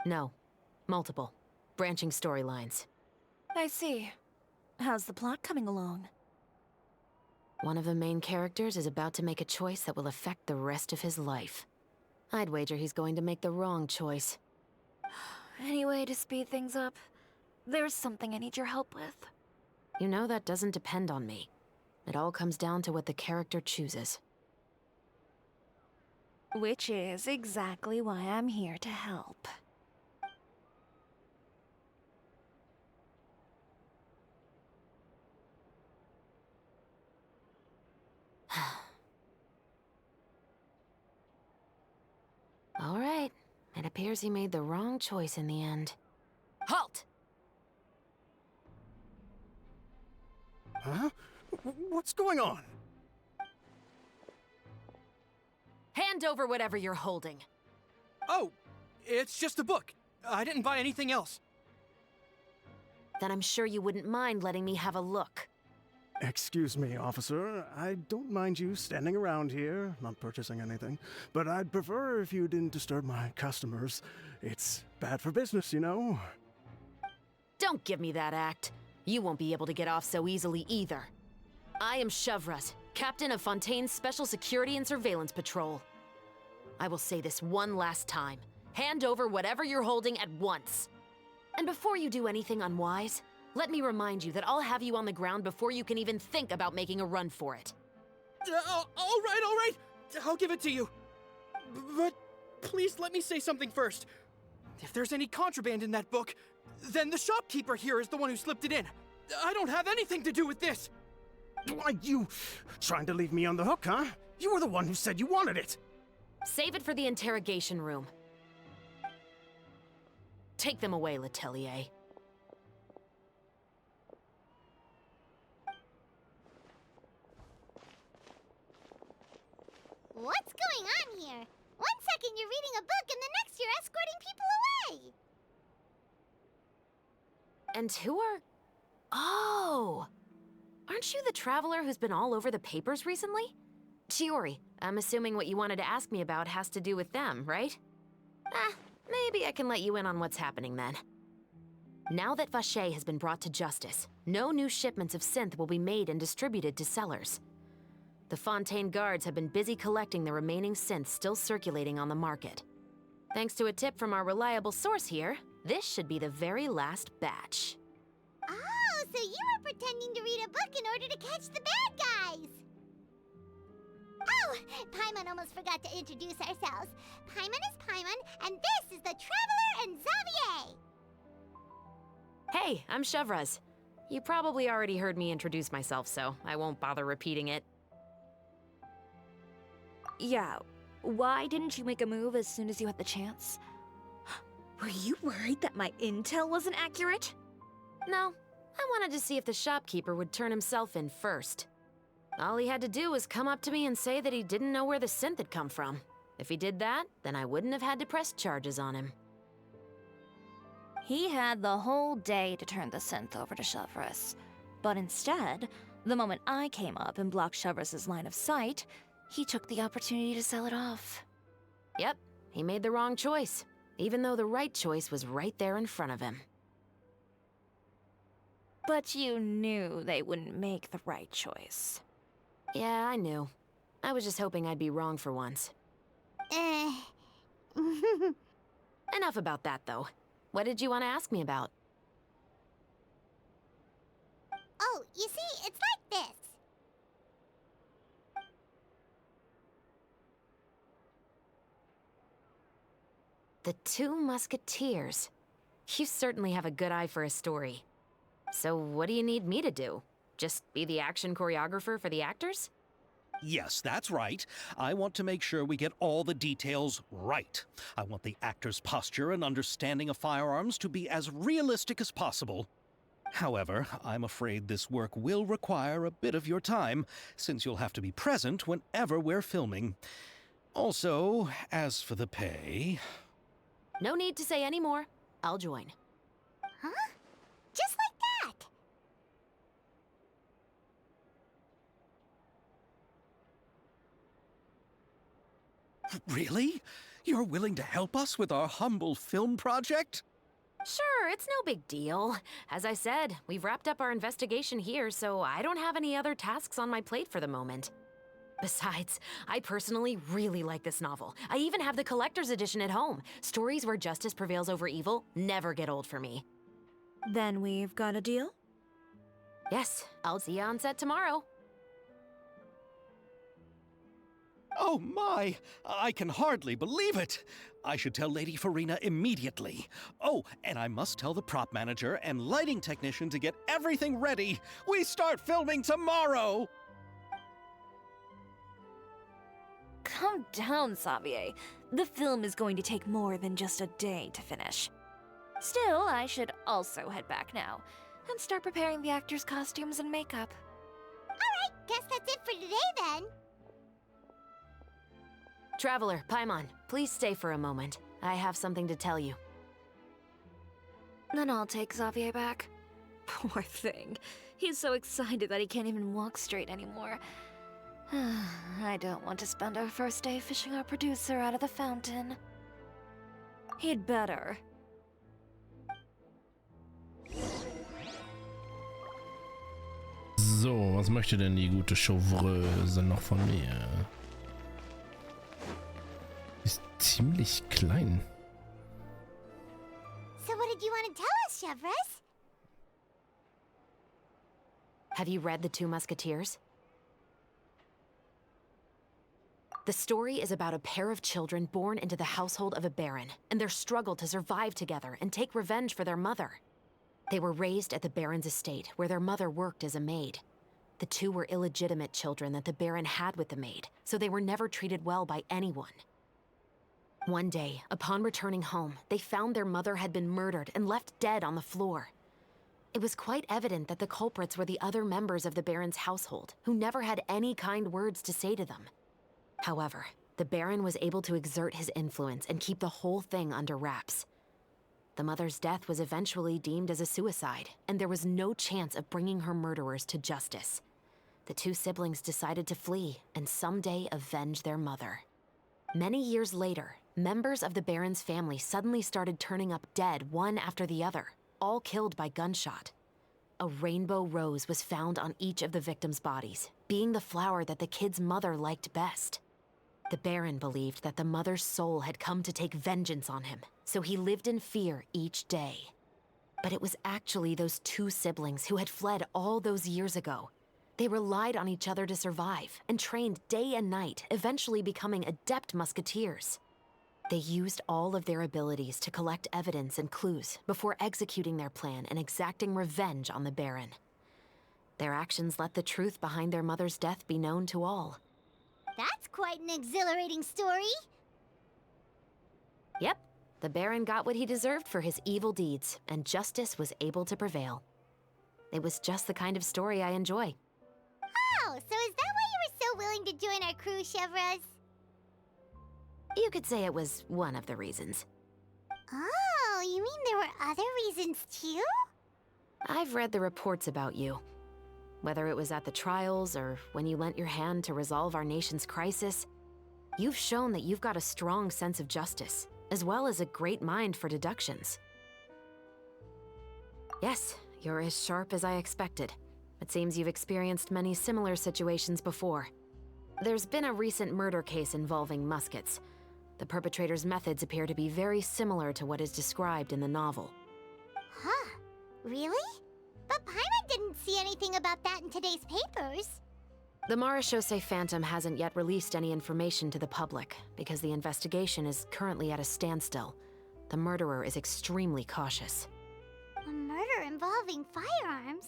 No. Multiple. Branching storylines. I see. How's the plot coming along? One of the main characters is about to make a choice that will affect the rest of his life. I'd wager he's going to make the wrong choice. Any way to speed things up? There's something I need your help with. You know that doesn't depend on me. It all comes down to what the character chooses. Which is exactly why I'm here to help. All right. It appears he made the wrong choice in the end. Halt! Huh? What's going on? Hand over whatever you're holding. Oh, it's just a book. I didn't buy anything else. Then I'm sure you wouldn't mind letting me have a look. Excuse me, officer. I don't mind you standing around here, not purchasing anything, but I'd prefer if you didn't disturb my customers. It's bad for business, you know? Don't give me that act. You won't be able to get off so easily either. I am Chevraz, captain of Fontaine's Special Security and Surveillance Patrol. I will say this one last time. Hand over whatever you're holding at once. And before you do anything unwise, let me remind you that I'll have you on the ground before you can even think about making a run for it. All right. I'll give it to you. But please let me say something first. If there's any contraband in that book, then the shopkeeper here is the one who slipped it in. I don't have anything to do with this. Why, you trying to leave me on the hook, huh? You were the one who said you wanted it. Save it for the interrogation room. Take them away, Letelier. What's going on here? One second you're reading a book and the next you're escorting people away. And who are... Oh! Aren't you the traveler who's been all over the papers recently? Shiori, I'm assuming what you wanted to ask me about has to do with them, right? Maybe I can let you in on what's happening then. Now that Vacher has been brought to justice, no new shipments of synth will be made and distributed to sellers. The Fontaine guards have been busy collecting the remaining synths still circulating on the market. Thanks to a tip from our reliable source here, this should be the very last batch. Oh, so you were pretending to read a book in order to catch the bad guys! Oh, Paimon almost forgot to introduce ourselves. Paimon is Paimon, and this is the Traveler and Xavier! Hey, I'm Chevraz. You probably already heard me introduce myself, so I won't bother repeating it. Yeah, why didn't you make a move as soon as you had the chance? Were you worried that my intel wasn't accurate? No, I wanted to see if the shopkeeper would turn himself in first. All he had to do was come up to me and say that he didn't know where the synth had come from. If he did that, then I wouldn't have had to press charges on him. He had the whole day to turn the synth over to Chevreuse. But instead, the moment I came up and blocked Chevreus's line of sight, he took the opportunity to sell it off. Yep, he made the wrong choice, even though the right choice was right there in front of him. But you knew they wouldn't make the right choice. Yeah, I knew. I was just hoping I'd be wrong for once. Enough about that, though. What did you want to ask me about? Oh, you see, it's like this. The Two Musketeers. You certainly have a good eye for a story. So what do you need me to do? Just be the action choreographer for the actors? Yes, that's right. I want to make sure we get all the details right. I want the actor's posture and understanding of firearms to be as realistic as possible. However, I'm afraid this work will require a bit of your time, since you'll have to be present whenever we're filming. Also, as for the pay... No need to say any more. I'll join. Huh? Just like that? Really? You're willing to help us with our humble film project? Sure, it's no big deal. As I said, we've wrapped up our investigation here, so I don't have any other tasks on my plate for the moment. Besides, I personally really like this novel. I even have the collector's edition at home. Stories where justice prevails over evil never get old for me. Then we've got a deal? Yes, I'll see you on set tomorrow. Oh my! I can hardly believe it! I should tell Lady Farina immediately. Oh, and I must tell the prop manager and lighting technician to get everything ready. We start filming tomorrow! Calm down, Xavier. The film is going to take more than just a day to finish. Still, I should also head back now and start preparing the actors' costumes and makeup. Alright, guess that's it for today then. Traveler, Paimon, please stay for a moment. I have something to tell you. Then I'll take Xavier back. Poor thing. He's so excited that he can't even walk straight anymore. I don't want to spend our first day fishing our producer out of the fountain. He'd better. So, was möchte denn die gute Chauvröse noch von mir? Ist ziemlich klein. So what did you want to tell us, Chevreuse? Have you read The Two Musketeers? The story is about a pair of children born into the household of a baron, and their struggle to survive together and take revenge for their mother. They were raised at the baron's estate, where their mother worked as a maid. The two were illegitimate children that the baron had with the maid, so they were never treated well by anyone. One day, upon returning home, they found their mother had been murdered and left dead on the floor. It was quite evident that the culprits were the other members of the baron's household, who never had any kind words to say to them. However, the baron was able to exert his influence and keep the whole thing under wraps. The mother's death was eventually deemed as a suicide, and there was no chance of bringing her murderers to justice. The two siblings decided to flee and someday avenge their mother. Many years later, members of the baron's family suddenly started turning up dead one after the other, all killed by gunshot. A rainbow rose was found on each of the victims' bodies, being the flower that the kid's mother liked best. The baron believed that the mother's soul had come to take vengeance on him, so he lived in fear each day. But it was actually those two siblings who had fled all those years ago. They relied on each other to survive and trained day and night, eventually becoming adept musketeers. They used all of their abilities to collect evidence and clues before executing their plan and exacting revenge on the baron. Their actions let the truth behind their mother's death be known to all. That's quite an exhilarating story. Yep, the baron got what he deserved for his evil deeds, and justice was able to prevail. It was just the kind of story I enjoy. Oh, so is that why you were so willing to join our crew, Chevrolet? You could say it was one of the reasons. Oh, you mean there were other reasons too? I've read the reports about you. Whether it was at the trials or when you lent your hand to resolve our nation's crisis, you've shown that you've got a strong sense of justice, as well as a great mind for deductions. Yes, you're as sharp as I expected. It seems you've experienced many similar situations before. There's been a recent murder case involving muskets. The perpetrator's methods appear to be very similar to what is described in the novel. Huh? Really? But Paimon didn't see anything about that in today's papers. The Marechaussee Phantom hasn't yet released any information to the public because the investigation is currently at a standstill. The murderer is extremely cautious. A murder involving firearms?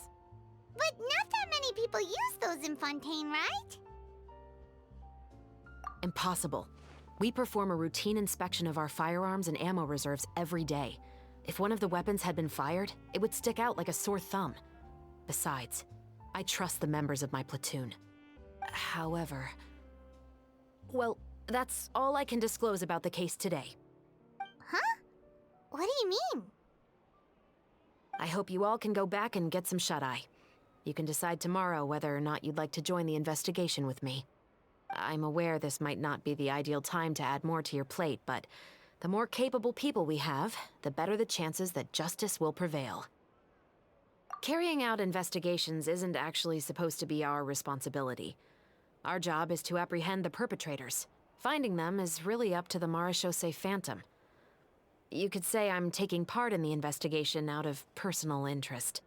But not that many people use those in Fontaine, right? Impossible. We perform a routine inspection of our firearms and ammo reserves every day. If one of the weapons had been fired, it would stick out like a sore thumb. Besides, I trust the members of my platoon. However... Well, that's all I can disclose about the case today. Huh? What do you mean? I hope you all can go back and get some shut-eye. You can decide tomorrow whether or not you'd like to join the investigation with me. I'm aware this might not be the ideal time to add more to your plate, but the more capable people we have, the better the chances that justice will prevail. Carrying out investigations isn't actually supposed to be our responsibility. Our job is to apprehend the perpetrators. Finding them is really up to the Marechaussee Phantom. You could say I'm taking part in the investigation out of personal interest.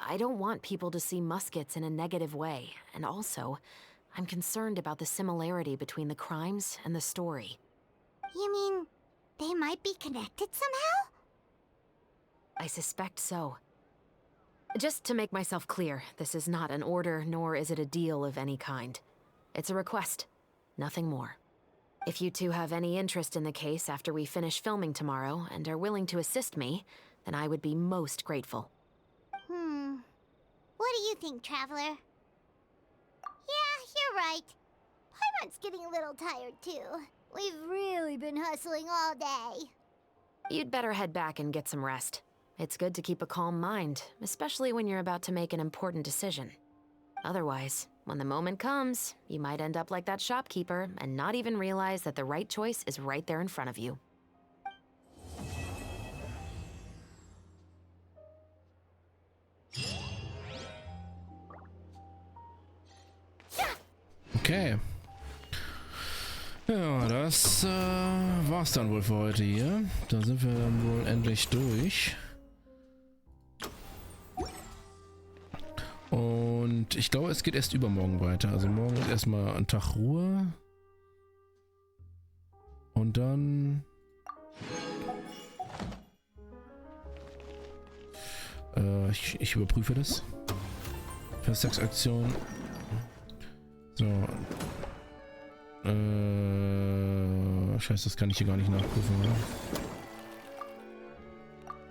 I don't want people to see muskets in a negative way, and also, I'm concerned about the similarity between the crimes and the story. You mean, they might be connected somehow? I suspect so. Just to make myself clear, this is not an order, nor is it a deal of any kind. It's a request, nothing more. If you two have any interest in the case after we finish filming tomorrow and are willing to assist me, then I would be most grateful. What do you think, Traveler? Yeah, you're right. Paimon's getting a little tired too. We've really been hustling all day. You'd better head back and get some rest. It's good to keep a calm mind, especially when you're about to make an important decision. Otherwise, when the moment comes, you might end up like that shopkeeper and not even realize that the right choice is right there in front of you. Okay. Ja, das war's dann wohl für heute hier. Da sind wir dann wohl endlich durch. Und ich glaube, es geht erst übermorgen weiter. Also morgen ist erstmal ein Tag Ruhe. Und dann... ich überprüfe das. Festaktion. So. Scheiße, das kann ich hier gar nicht nachprüfen, oder?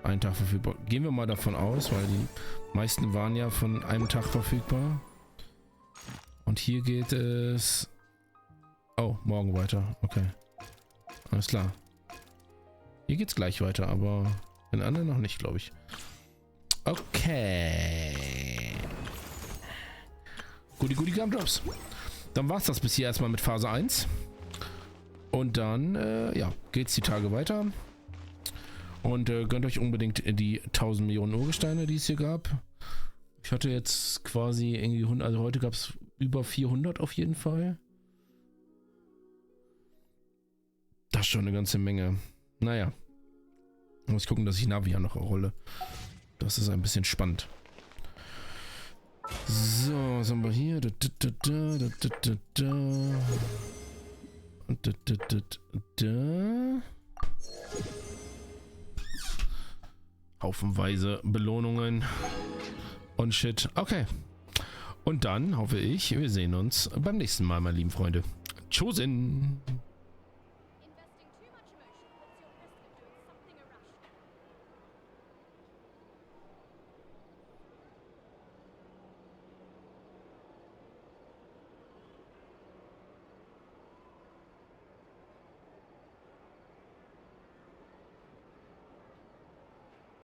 Ein Tag verfügbar. Gehen wir mal davon aus, weil die meisten waren ja von einem Tag verfügbar. Und hier geht es... Oh, morgen weiter. Okay. Alles klar. Hier geht's gleich weiter, aber den anderen noch nicht, glaube ich. Okay. Goodie Gumdrops. Dann war's das bis hier erstmal mit Phase 1. Und dann, ja, geht's die Tage weiter. Und gönnt euch unbedingt die 1000 Millionen Urgesteine, die es hier gab. Ich hatte jetzt quasi irgendwie 100, also heute gab es über 400 auf jeden Fall. Das ist schon eine ganze Menge. Naja. Muss gucken, dass ich Navia noch rolle. Das ist ein bisschen spannend. So, was haben wir hier? Haufenweise Belohnungen und Shit. Okay. Und dann hoffe ich, wir sehen uns beim nächsten Mal, meine lieben Freunde. Tschüssin!